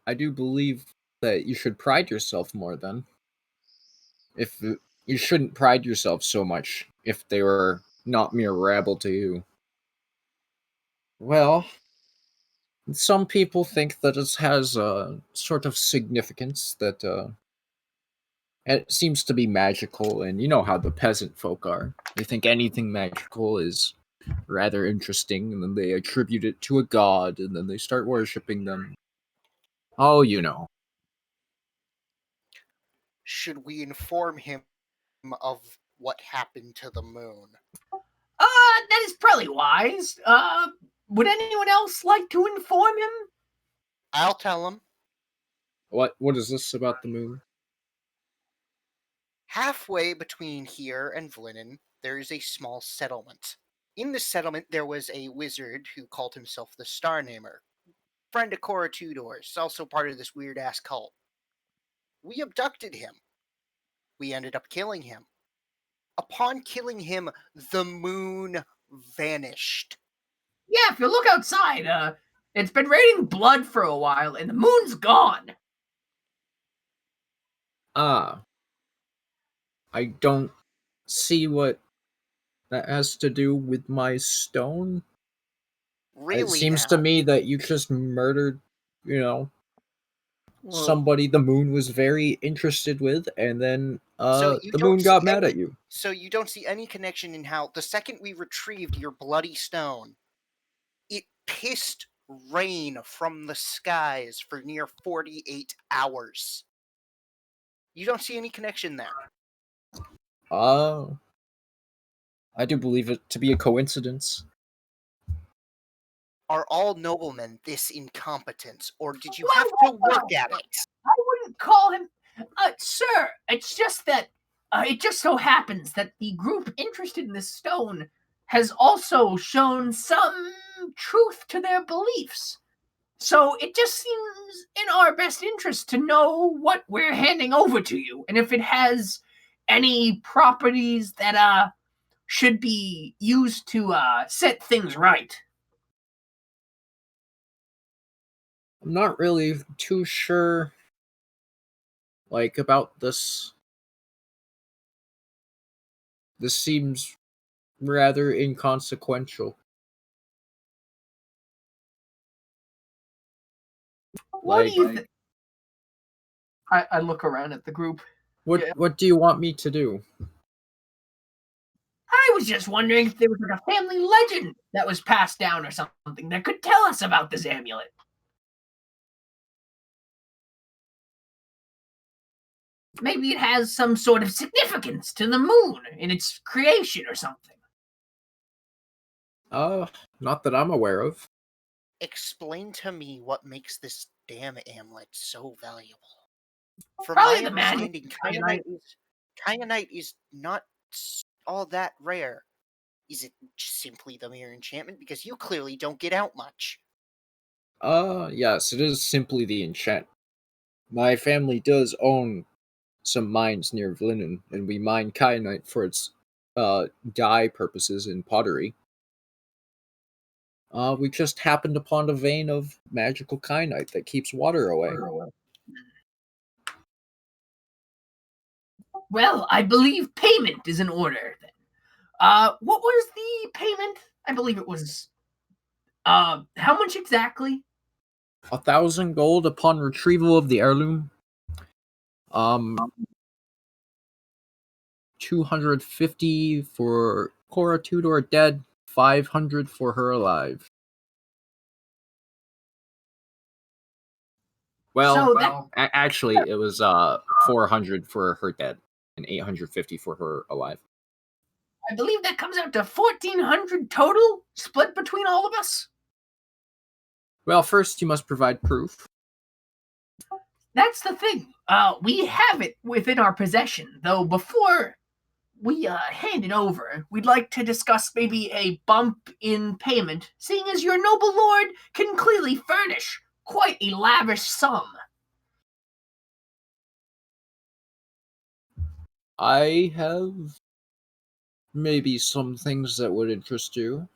I do believe that you should pride yourself more then. If you shouldn't pride yourself so much if they were not mere rabble to you. Well, some people think that it has a sort of significance that it seems to be magical, and you know how the peasant folk are. They think anything magical is rather interesting, and then they attribute it to a god, and then they start worshipping them. Oh, you know. Should we inform him of what happened to the moon? That is probably wise. Would anyone else like to inform him? I'll tell him. What is this about the moon? Halfway between here and Vlinen, there is a small settlement. In this settlement, there was a wizard who called himself the Starnamer, friend of Cora Tudor's, also part of this weird-ass cult. We abducted him. We ended up killing him. Upon killing him, the moon vanished. Yeah, if you look outside, it's been raining blood for a while, and the moon's gone. Ah. I don't see what that has to do with my stone. Really, It seems now. to me that you just murdered, Well, somebody the moon was very interested with, and then So you the don't moon got see mad any- at you. So you don't see any connection in how the second we retrieved your bloody stone, it pissed rain from the skies for near 48 hours. You don't see any connection there. I do believe it to be a coincidence. Are all noblemen this incompetent, or did you Whoa, have to whoa, work whoa. at it? I wouldn't call him, sir. It's just that it just so happens that the group interested in this stone has also shown some truth to their beliefs. So it just seems in our best interest to know what we're handing over to you, and if it has any properties that should be used to set things right. I'm not really too sure, about this. This seems rather inconsequential. What do you Like, think? I look around at the group. Yeah. what do you want me to do? I was just wondering if there was like a family legend that was passed down or something that could tell us about this amulet. Maybe it has some sort of significance to the moon in its creation or something. Not that I'm aware of. Explain to me what makes this damn amulet so valuable. From Probably my the magic understanding, kyanite. kyanite is not all that rare. Is it simply the mere enchantment? Because you clearly don't get out much. Yes, it is simply the enchant. My family does own some mines near Vlinen, and we mine kyanite for its dye purposes in pottery. We just happened upon a vein of magical kyanite that keeps water away. Well, I believe payment is in order then. What was the payment? I believe it was how much exactly? 1,000 gold upon retrieval of the heirloom. 250 for Cora Tudor dead, 500 for her alive. Well, So that actually, it was 400 for her dead and 850 for her alive. I believe that comes out to 1,400 total, split between all of us. Well, first you must provide proof. That's the thing. We have it within our possession, though. Before we hand it over, we'd like to discuss maybe a bump in payment, seeing as your noble lord can clearly furnish quite a lavish sum. I have maybe some things that would interest you.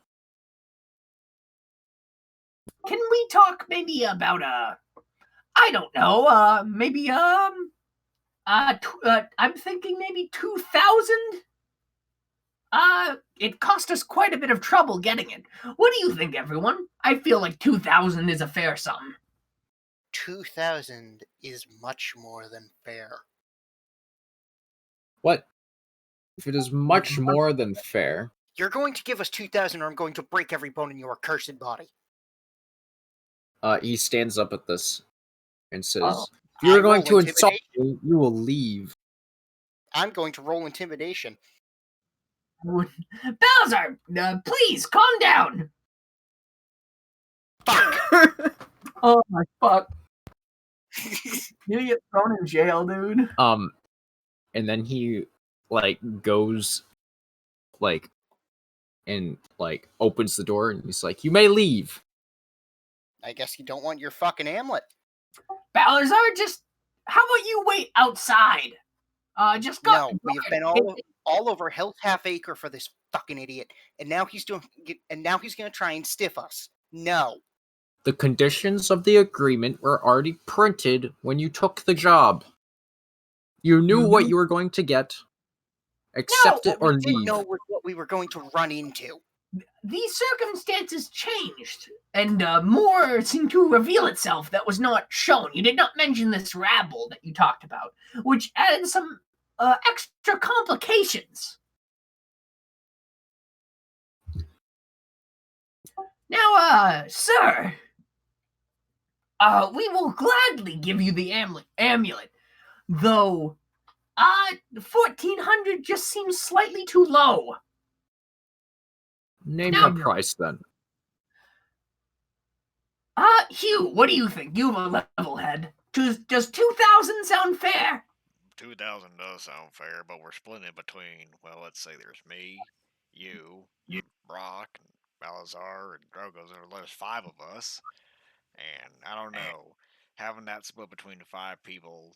Can we talk maybe about I don't know, maybe I'm thinking maybe 2,000. It cost us quite a bit of trouble getting it. What do you think, everyone? I feel like 2,000 is a fair sum. 2,000 is much more than fair. What? If it is much more than fair, You're going to give us 2,000 or I'm going to break every bone in your accursed body. He stands up at this and says, Oh, if you're I going roll to insult me, you will leave. I'm going to roll intimidation. Balazar, please calm down. Fuck! Oh my fuck. You get thrown in jail, dude. And then he like goes like and like opens the door and he's like, you may leave. I guess you don't want your fucking amulet. Balazar, just how about you wait outside? Just go. No, we have been all over Hell's Half Acre for this fucking idiot, and now he's gonna try and stiff us. No. The conditions of the agreement were already printed when you took the job. You knew what you were going to get. Accept it or we didn't leave. know what we were going to run into. These circumstances changed, and more seemed to reveal itself that was not shown. You did not mention this rabble that you talked about, which added some extra complications. Now, sir, we will gladly give you the amulet, though 1,400 just seems slightly too low. Name No. the price then. Hugh, what do you think? You have a level head. Does 2,000 sound fair? 2,000 does sound fair, but we're splitting it between, well, let's say there's me, you, Brock, and Balazar, and Drogo's. There's 5 of us. And I don't know, having that split between the 5 people,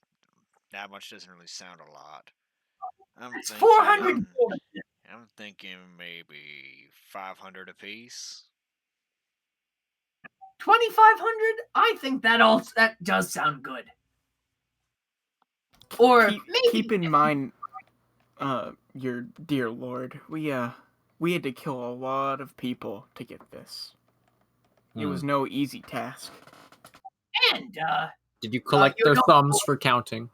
that much doesn't really sound a lot. It's 400. I'm thinking maybe 500 apiece. 2,500? I think that does sound good. Or keep in mind, your dear lord, we had to kill a lot of people to get this. It was no easy task. And did you collect their thumbs for counting?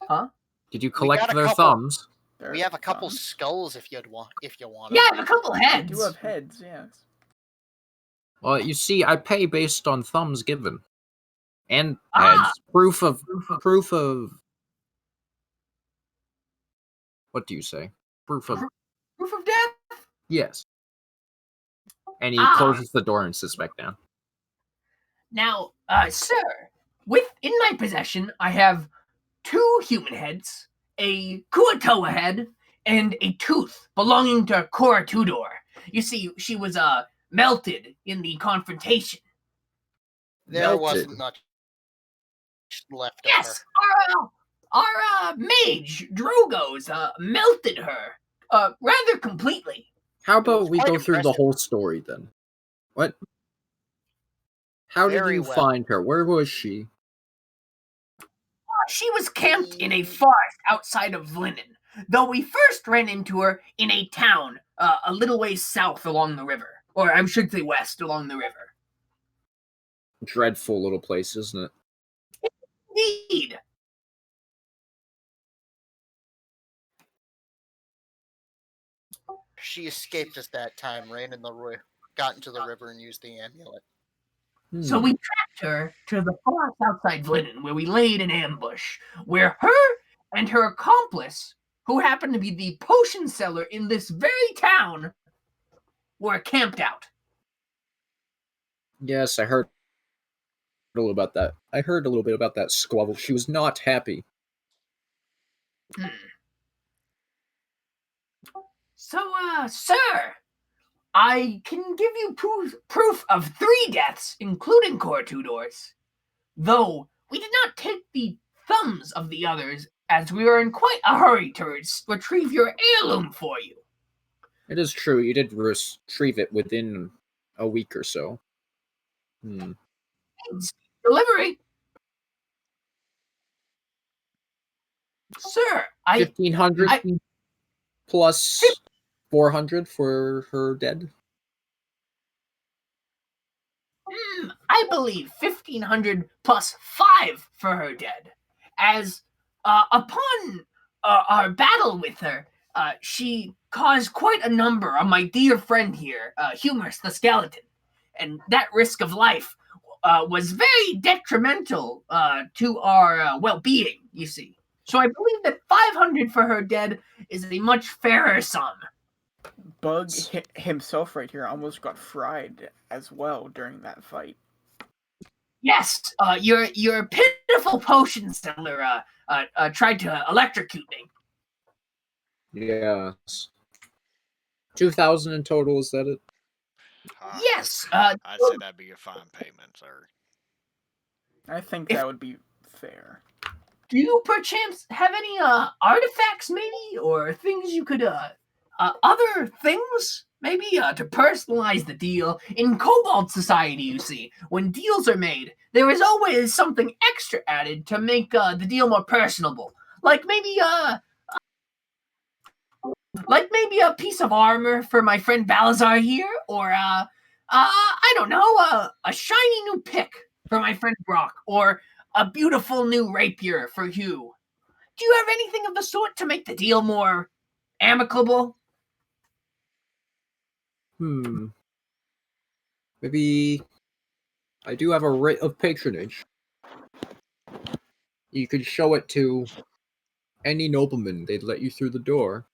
Huh? Did you collect their couple. thumbs? We have a couple skulls if you want. Yeah, I have a couple heads. We do have heads, yes. Well, you see, I pay based on thumbs given. And heads. Proof of what do you say? Proof of death? Yes. And he closes the door and sits back down. Now, sir, in my possession, I have 2 human heads, a Kuatoa head, and a tooth belonging to Cora Tudor. You see, she was melted in the confrontation. There wasn't much left of her. Yes, our mage Drogo's melted her rather completely. How about we quite go through the impressive. whole story then? What? How did Very you well. find her? Where was she? She was camped in a forest outside of Vlinen, though we first ran into her in a town a little ways south along the river. Or I should say west along the river. Dreadful little place, isn't it? Indeed. She escaped us that time, ran in got into the river and used the amulet. So we tracked her to the forest outside Vlinen, where we laid an ambush, where her and her accomplice, who happened to be the potion seller in this very town, were camped out. Yes, I heard a little about that. I heard a little bit about that squabble. She was not happy. So, sir, I can give you proof of 3 deaths, including Cora Tudor's. Though we did not take the thumbs of the others, as we were in quite a hurry to retrieve your heirloom for you. It is true, you did retrieve it within a week or so. Delivery. Sir, 1,500 plus 400 for her dead? I believe 1,500 plus 5 for her dead. As upon our battle with her, she caused quite a number on my dear friend here, Humorous the Skeleton, and that risk of life was very detrimental to our well-being, you see. So I believe that 500 for her dead is a much fairer sum. Bug himself right here almost got fried as well during that fight. Yes, your pitiful potion seller tried to electrocute me. Yes. 2,000 in total, is that it? Yes, I'd say that'd be a fine payment, sir. I think If- that would be fair. do you perchance have any artifacts maybe, or things you could other things maybe to personalize the deal? In Cobalt Society, you see, when deals are made, there is always something extra added to make the deal more personable, like maybe a piece of armor for my friend Balazar here, or I don't know, a shiny new pick for my friend Brock, or a beautiful new rapier for Hugh. Do you have anything of the sort to make the deal more amicable? Maybe I do have a writ of patronage. You could show it to any nobleman. They'd let you through the door.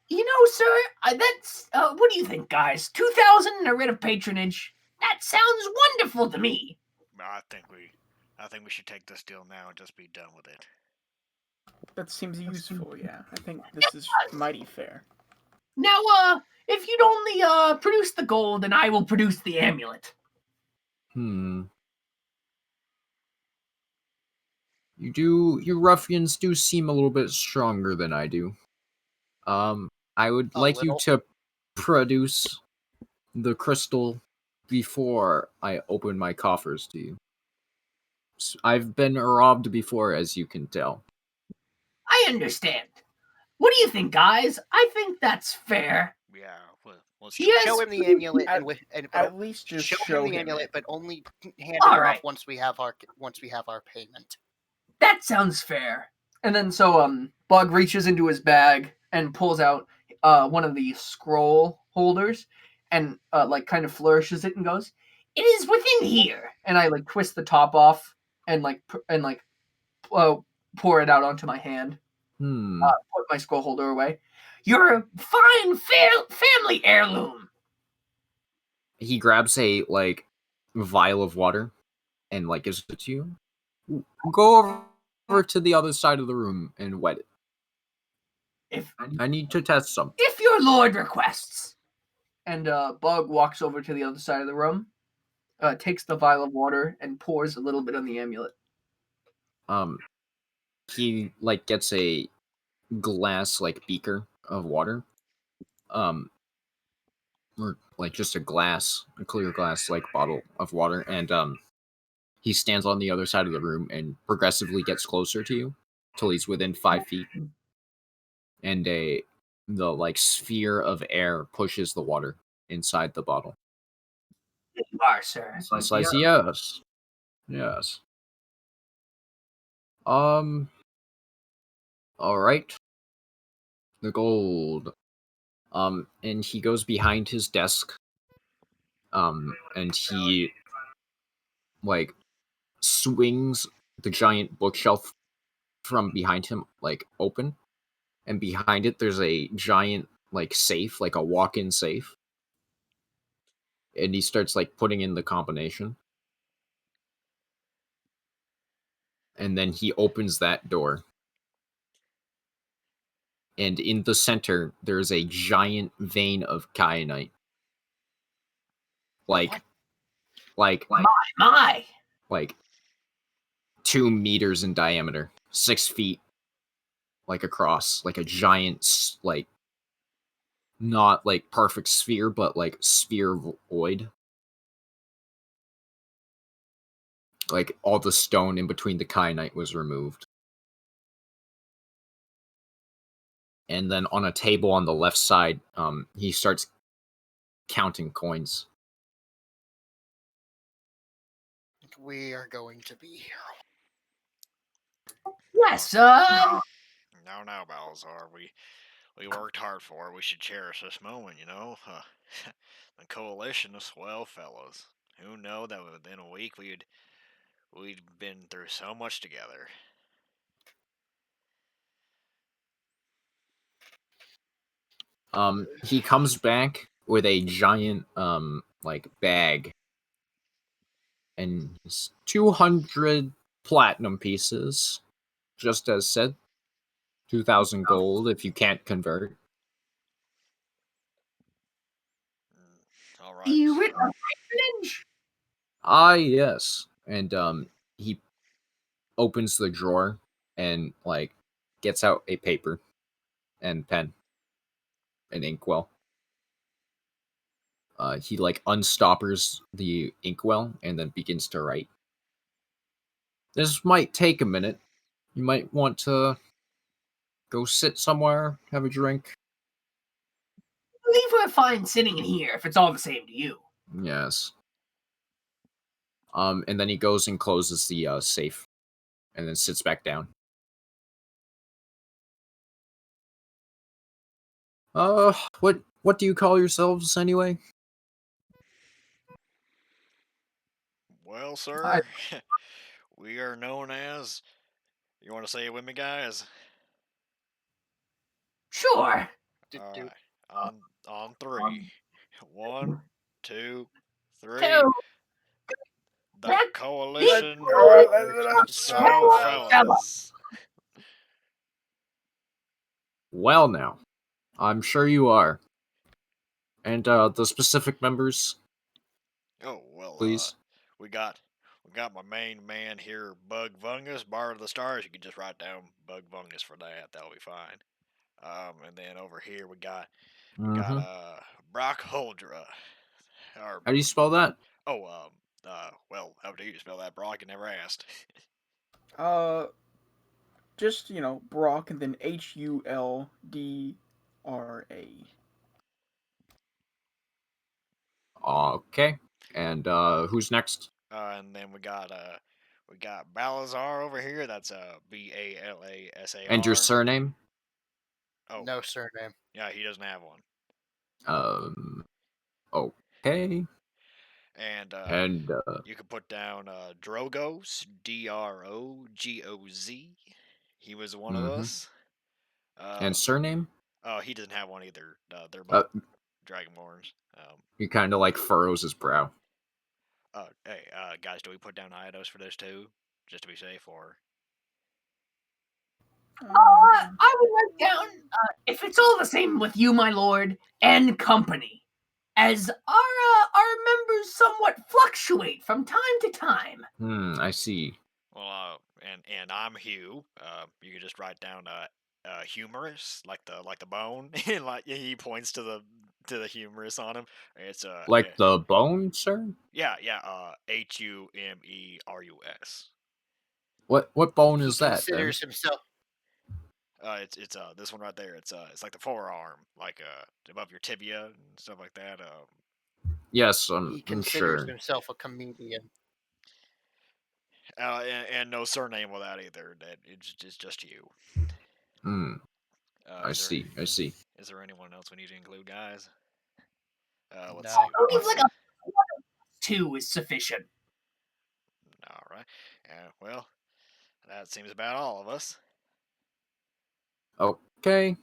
You know, sir, that's what do you think, guys? 2,000 and a writ of patronage. That sounds wonderful to me. I think we should take this deal now and just be done with it. That seems useful, yeah. I think this is mighty fair. Now, if you'd only produce the gold, and I will produce the amulet. You ruffians do seem a little bit stronger than I do. I would like you to produce the crystal before I open my coffers to you. I've been robbed before, as you can tell. I understand. What do you think, guys? I think that's fair. Yeah, well Show him the amulet, At least just show him the him amulet, it. but only hand All it right. off once we have our payment. That sounds fair. And then so Bug reaches into his bag and pulls out one of the scroll holders and like kind of flourishes it and goes, It is within here. and I like twist the top off and pour it out onto my hand. Put my scroll holder away. Your fine family heirloom. He grabs a vial of water and gives it to you. Go over to the other side of the room and wet it. If I need to test something. If your lord requests. And Bug walks over to the other side of the room, takes the vial of water and pours a little bit on the amulet. He gets a glass beaker of water, or just a clear glass bottle of water, and he stands on the other side of the room and progressively gets closer to you till he's within 5 feet, and the sphere of air pushes the water inside the bottle. You are, sir. It's yes. All right. The gold. And he goes behind his desk. And he swings the giant bookshelf from behind him open, and behind it there's a giant safe, a walk-in safe, and he starts putting in the combination, and then he opens that door, and in the center there's a giant vein of kyanite, My. 2 meters in diameter, 6 feet across, a giant not perfect sphere, but spheroid. All the stone in between the kyanite was removed. And then on a table on the left side, he starts counting coins. We are going to be here. Yes, No, no, Balazar. We worked hard for it. We should cherish this moment, you know? The coalition of swell fellas. Who know that within a week we'd been through so much together. He comes back with a giant like bag, and it's 200 platinum pieces, just as said. 2,000 gold if you can't convert. All right. you written a privilege? Ah, yes. And he opens the drawer and like gets out a paper and pen and inkwell. He like unstoppers the inkwell and then begins to write. This might take a minute. You might want to go sit somewhere, have a drink. I believe we're fine sitting in here if it's all the same to you. Yes. And then he goes and closes the safe, and then sits back down. What do you call yourselves anyway? Well, sir, we are known as. You want to say it with me, guys? Sure. All right. On three. 1, 2, 3. Two. The That- coalition Let's of swell fellas. Well, now, I'm sure you are. And the specific members, Oh well, please. we got my main man here, Bug Vungus, Bar of the Stars. You can just write down Bug Vungus for that. That'll be fine. And then over here we got Mhm. Brock Holdra. Or How do you spell that? well, how do you spell that, Brock? I never asked. Just Brock and then Huldra. Okay. And who's next? And then we got Balazar over here. That's Balasar. And your surname? Oh No surname. yeah, he doesn't have one. Okay. And And you could put down Drogos, Drogoz. He was one of us. and surname? Oh, he doesn't have one either. They're Uh, both Dragonborns. he kind of like furrows his brow. Hey, guys, do we put down Iodos for those two, just to be safe, or? I would write down, if it's all the same with you, my lord, and company, as our members somewhat fluctuate from time to time. I see. Well, and I'm Hugh. You could just write down humorous, like the bone, and like he points to the humorous on him. It's Like the bone, sir? yeah, Humerus. What bone He is that then? considers himself. It's this one right there. It's like the forearm, like above your tibia and stuff like that. Yes, He I'm considers sure. himself a comedian. And no surname with that either. That it's just you. I see. Is there anyone else we need to include, guys? Let's No. see. I believe like a 2 is sufficient. All right. Well, that seems about all of us. Okay.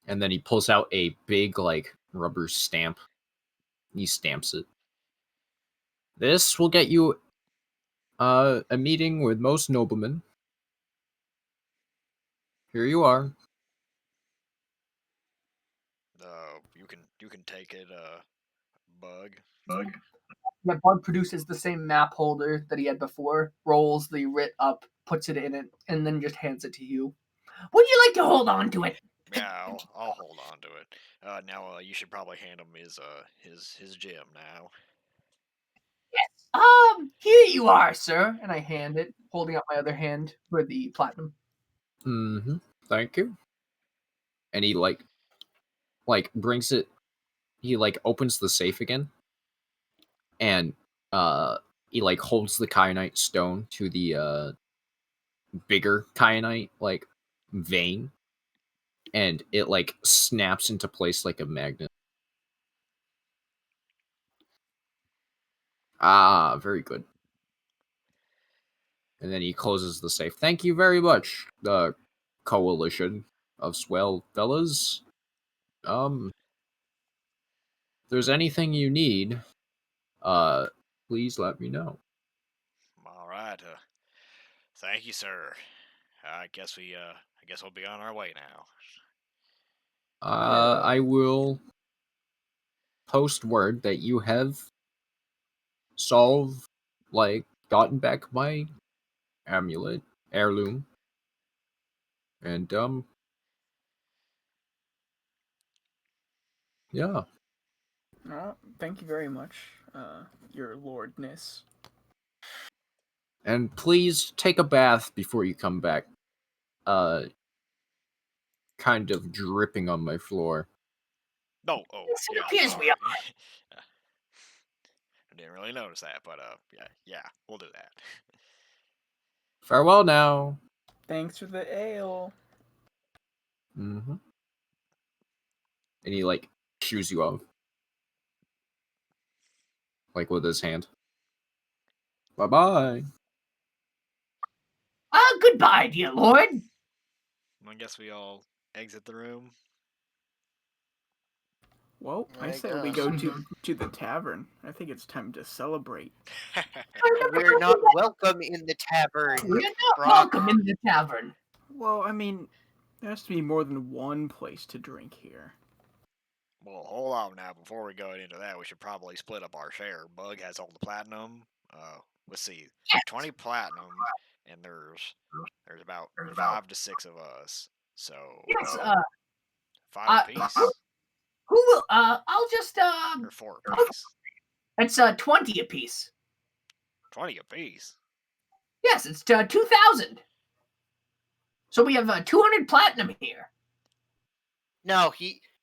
And then he pulls out a big like rubber stamp. He stamps it. This will get you a meeting with most noblemen. Here you are. You can take it, Bug. Yeah, Bud produces the same map holder that he had before, rolls the writ up, puts it in it, and then just hands it to you. Would you like to hold on to it? Yeah, I'll hold on to it. Now you should probably hand him his gem now. Here you are, sir. And I hand it, holding up my other hand for the platinum. Thank you. And he like brings it. He like opens the safe again, and he like holds the kyanite stone to the bigger kyanite like vein, and it like snaps into place like a magnet. Ah, very good. And then he closes the safe. Thank you very much, the coalition of swell fellas. If there's anything you need, please let me know. All right. Thank you, sir. I guess we'll be on our way now. I will post word that you have gotten back my amulet, heirloom, and yeah. Oh, thank you very much, your lordness. And please take a bath before you come back. Kind of dripping on my floor. Oh, Yes, it yeah. appears we Sorry. are. I didn't really notice that, but yeah, we'll do that. Farewell now. Thanks for the ale. Mm-hmm. And he like shoos you off, like with his hand. Bye bye. Goodbye, dear lord. I guess we all exit the room. Well, I I say we guess. go to the tavern. I think it's time to celebrate. We're not welcome in the tavern. We're not Brock. welcome in the tavern. Well, I mean, there has to be more than one place to drink here. Well, hold on now. Before we go into that, we should probably split up our share. Bug has all the platinum. Let's see, Yes. 20 platinum, and there's about 5 to 6 of us. So Yes, 5 apiece, who will, I'll just, or 4 apiece. it's, 20 apiece. 20 apiece. Yes, it's, 2,000. So we have, 200 platinum here. No,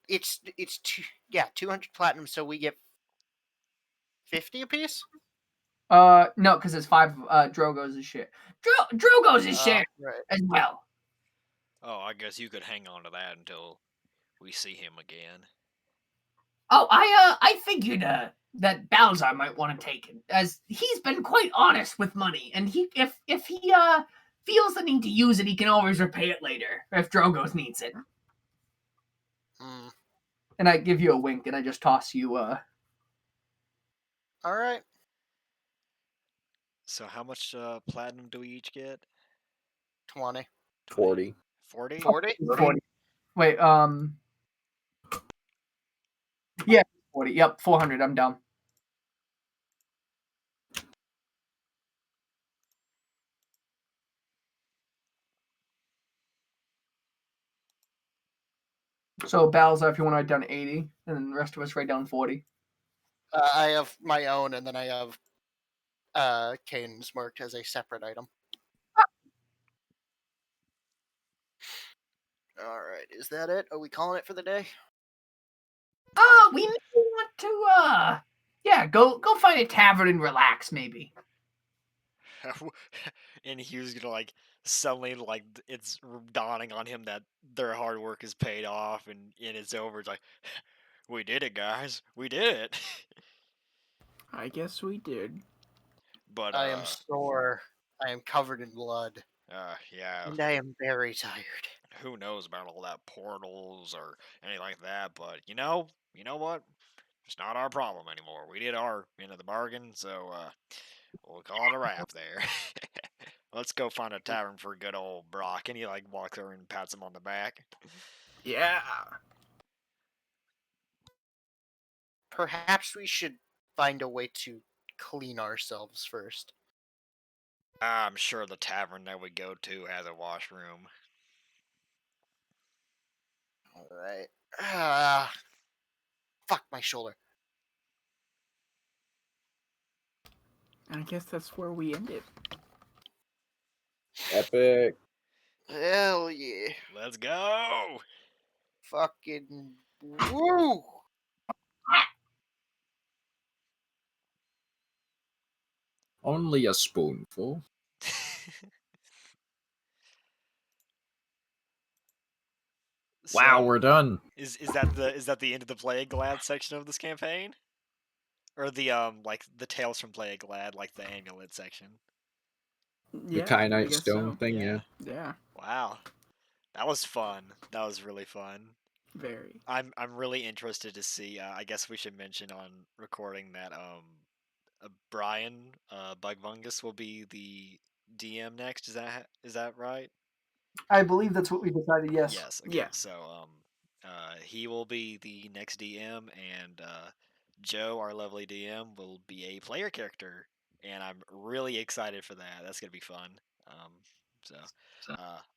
it's 200 platinum, so we get 50 apiece. No, because it's 5 Drogos is shit. Drogo's is shared Right. as well. Oh, I guess you could hang on to that until we see him again. Oh, I figured, that Balzar might want to take it, as he's been quite honest with money, and if he feels the need to use it, he can always repay it later if Drogo's needs it. Mm. And I give you a wink, and I just toss you. All right. So how much platinum do we each get? 20. 40. 40? 40? 40. Wait, yeah, 40. Yep, 400. I'm down. So Balzar, if you want to write down 80, and then the rest of us write down 40. I have my own, and then I have Kane's marked as a separate item. All right, is that it? Are we calling it for the day? We may want to, yeah, go find a tavern and relax, maybe. And he was gonna like suddenly like it's dawning on him that their hard work is paid off and it's over. It's like, we did it, guys. We did it. I guess we did. But I am sore. I am covered in blood, yeah. and I am very tired. Who knows about all that portals or anything like that? But you know what? It's not our problem anymore. We did our end of the bargain, so we'll call it a wrap there. Let's go find a tavern for good old Brock. And he like walks over and pats him on the back. Yeah. Perhaps we should find a way to clean ourselves first. I'm sure the tavern that we go to has a washroom. All right. Fuck my shoulder. I guess that's where we end it. Epic. Hell yeah. Let's go! Fucking woo! Only a spoonful. Wow, So, we're done. is that the end of the Play It Glad section of this campaign? Or the like the Tales from Play It Glad, like the amulet section? The Yeah, I Kyanite guess stone so. thing, yeah. Yeah, Wow. That was fun. That was really fun. very. I'm really interested to see. I guess we should mention on recording that Brian Bugfungus will be the DM next. Is that right? I believe that's what we decided. Yes. Yes. Okay. Yeah. So he will be the next DM, and Joe, our lovely DM, will be a player character, and I'm really excited for that. That's gonna be fun. Um, so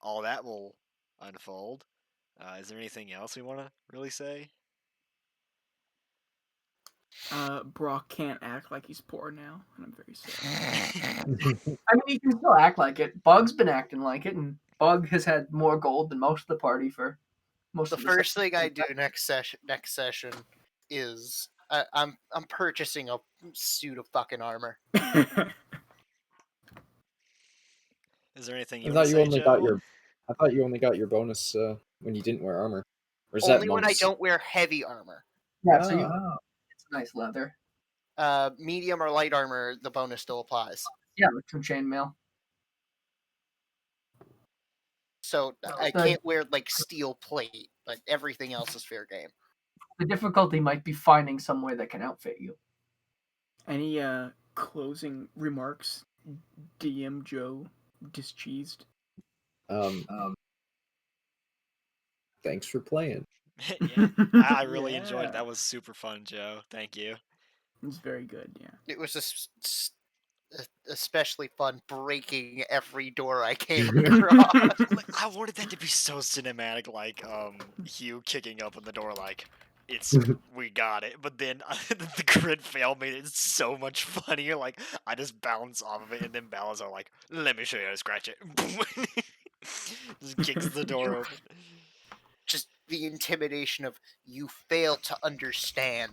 all that will unfold. Is there anything else we want to really say? Brock can't act like he's poor now, and I'm very sad. I mean, he can still act like it. Bug's been acting like it, and Bug has had more gold than most of the party for most The of first thing I do next session is I'm purchasing a suit of fucking armor. Is there anything I you want thought to you say, only Joe? got your I thought you only got your bonus when you didn't wear armor. Or is that Only when I monks? don't wear heavy armor. Yeah, so Oh. it's nice leather. Medium or light armor, the bonus still applies. Yeah, like some chainmail. So I the- can't wear like steel plate, but everything else is fair game. The difficulty might be finding somewhere that can outfit you. Any closing remarks, DM Joe discheesed? Thanks for playing. Yeah, I really enjoyed it. Yeah. That was super fun, Joe. Thank you. It's very good, yeah. It was especially fun breaking every door I came across. Like, I wanted that to be so cinematic, like Hugh kicking up on the door, like we got it. But then the crit fail made it so much funnier. Like I just bounce off of it, and then Balazar like, let me show you how to scratch it. Just kicks the door open. Just the intimidation of you fail to understand.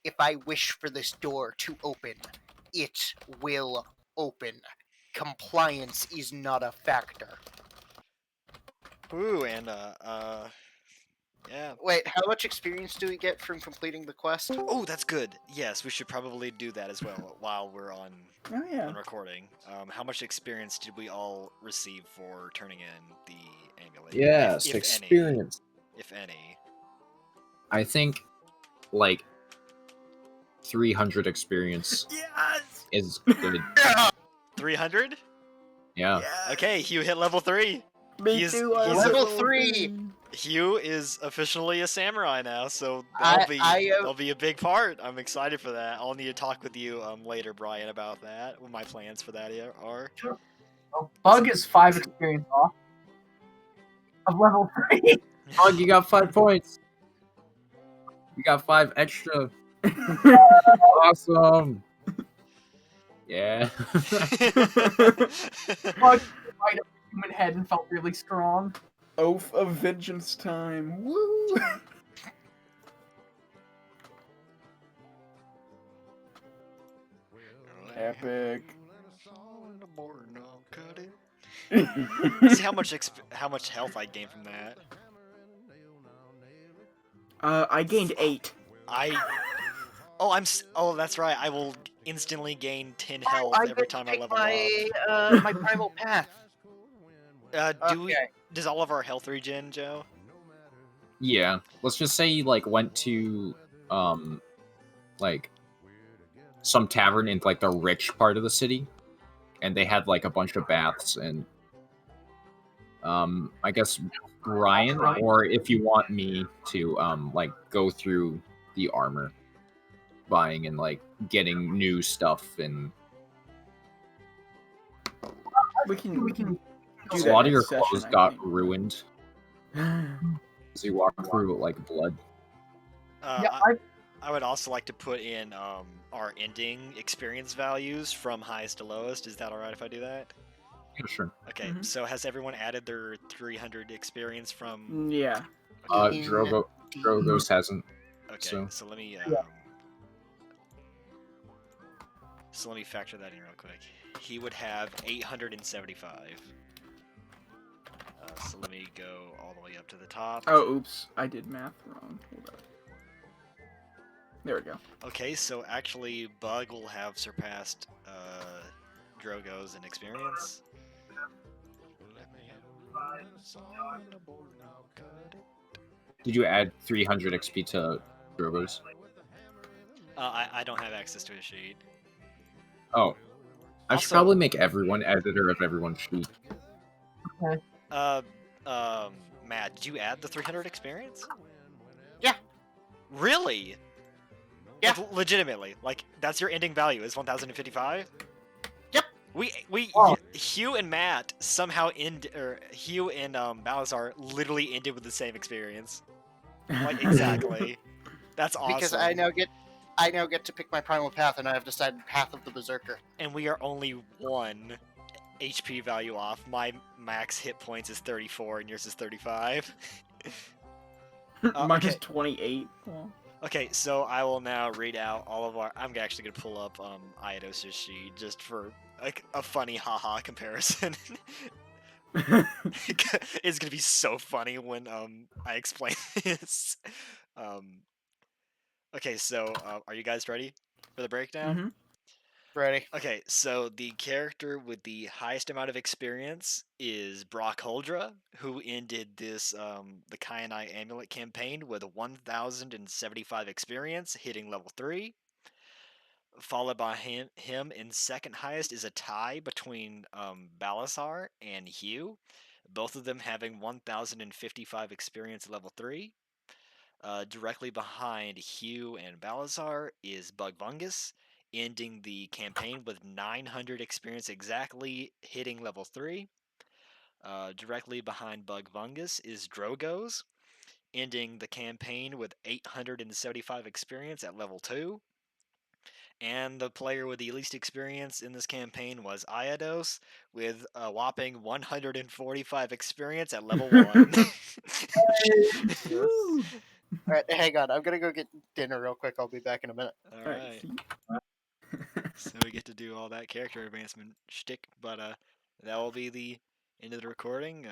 If I wish for this door to open, it will open. Compliance is not a factor. Ooh, and yeah. Wait, how much experience do we get from completing the quest? Oh, that's good. Yes, we should probably do that as well while we're on Oh yeah. recording. How much experience did we all receive for turning in the amulet? Yes, if experience. Any, if any. I think like 300 experience Yes! is good. 300? Yeah. Okay, Hugh hit level 3. Me He's- too. he's a- Level 3. Hugh is officially a samurai now, so I that'll be a big part. I'm excited for that. I'll need to talk with you later, Brian, about that. What my plans for that are. Well, Bug is 5 experience off of level 3. Bug, you got 5 points. You got 5 extra. Awesome. Yeah. Bug right up the human head and felt really strong. Oath of vengeance time. Woo! Epic. See how much health I gained from that. I gained 8. Oh, that's right. I will instantly gain 10 health I every get to time I pick level my, my primal path. up. Okay. Does all of our health regen, Joe? Yeah. Let's just say you like went to like some tavern in like the rich part of the city, and they had like a bunch of baths, and I guess Brian, or if you want me to like go through the armor buying and like getting new stuff, and We can do a that lot of your next session, clothes I got think. ruined as you walk through like blood. Yeah, I would also like to put in our ending experience values from highest to lowest. Is that alright if I do that? Yeah, sure. Okay, Mhm. so has everyone added their 300 experience from... Yeah. In Drogo's hasn't. Okay, so- so let me... So let me factor that in real quick. He would have 875. So let me go all the way up to the top. Oh, oops. I did math wrong. Hold up. There we go. Okay, so actually, Bug will have surpassed Drogo's in experience. Did you add 300 XP to Drogo's? I don't have access to a sheet. Oh. I should Also- probably make everyone editor of everyone's sheet. Matt, did you add the 300 experience? Yeah. Really? Yeah. Like, legitimately, like that's your ending value is 1,055. Yep. We Oh. Hugh and Matt somehow Hugh and Balazar literally ended with the same experience. Like exactly. That's awesome. Because I now get to pick my primal path, and I have decided Path of the Berserker. And we are only 1 HP value off. My max hit points is 34, and yours is 35. Mine is okay. 28. Well, Okay, so I will now read out all of our. I'm actually gonna pull up Iodos's sheet just for like a funny haha comparison. It's gonna be so funny when I explain this. Okay, so are you guys ready for the breakdown? Mhm. Ready? Okay, so the character with the highest amount of experience is Brock Holdra, who ended this the Kyanite Amulet campaign with 1,075 experience, hitting level 3. Followed by him in second highest is a tie between Balasar and Hugh, both of them having 1,055 experience level 3. Directly behind Hugh and Balazar is Bug Bungus, ending the campaign with 900 experience exactly, hitting level 3. Directly behind Bug Bungus is Drogo's, ending the campaign with 875 experience at level 2. And the player with the least experience in this campaign was Iodos, with a whopping 145 experience at level 1. Woo! All right, hang on. I'm gonna go get dinner real quick. I'll be back in a minute. Alright, Alright. see? So we get to do all that character advancement shtick, but that will be the end of the recording.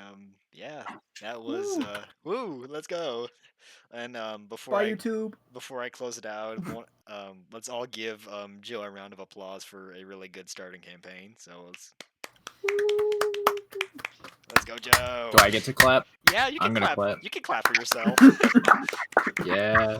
Yeah, that was woo. Let's go. And Bye, YouTube. before I close it out, let's all give Joe a round of applause for a really good starting campaign. So let's go, Joe. Do I get to clap? Yeah, you can I'm gonna clap. clap. You can clap for yourself. Yeah.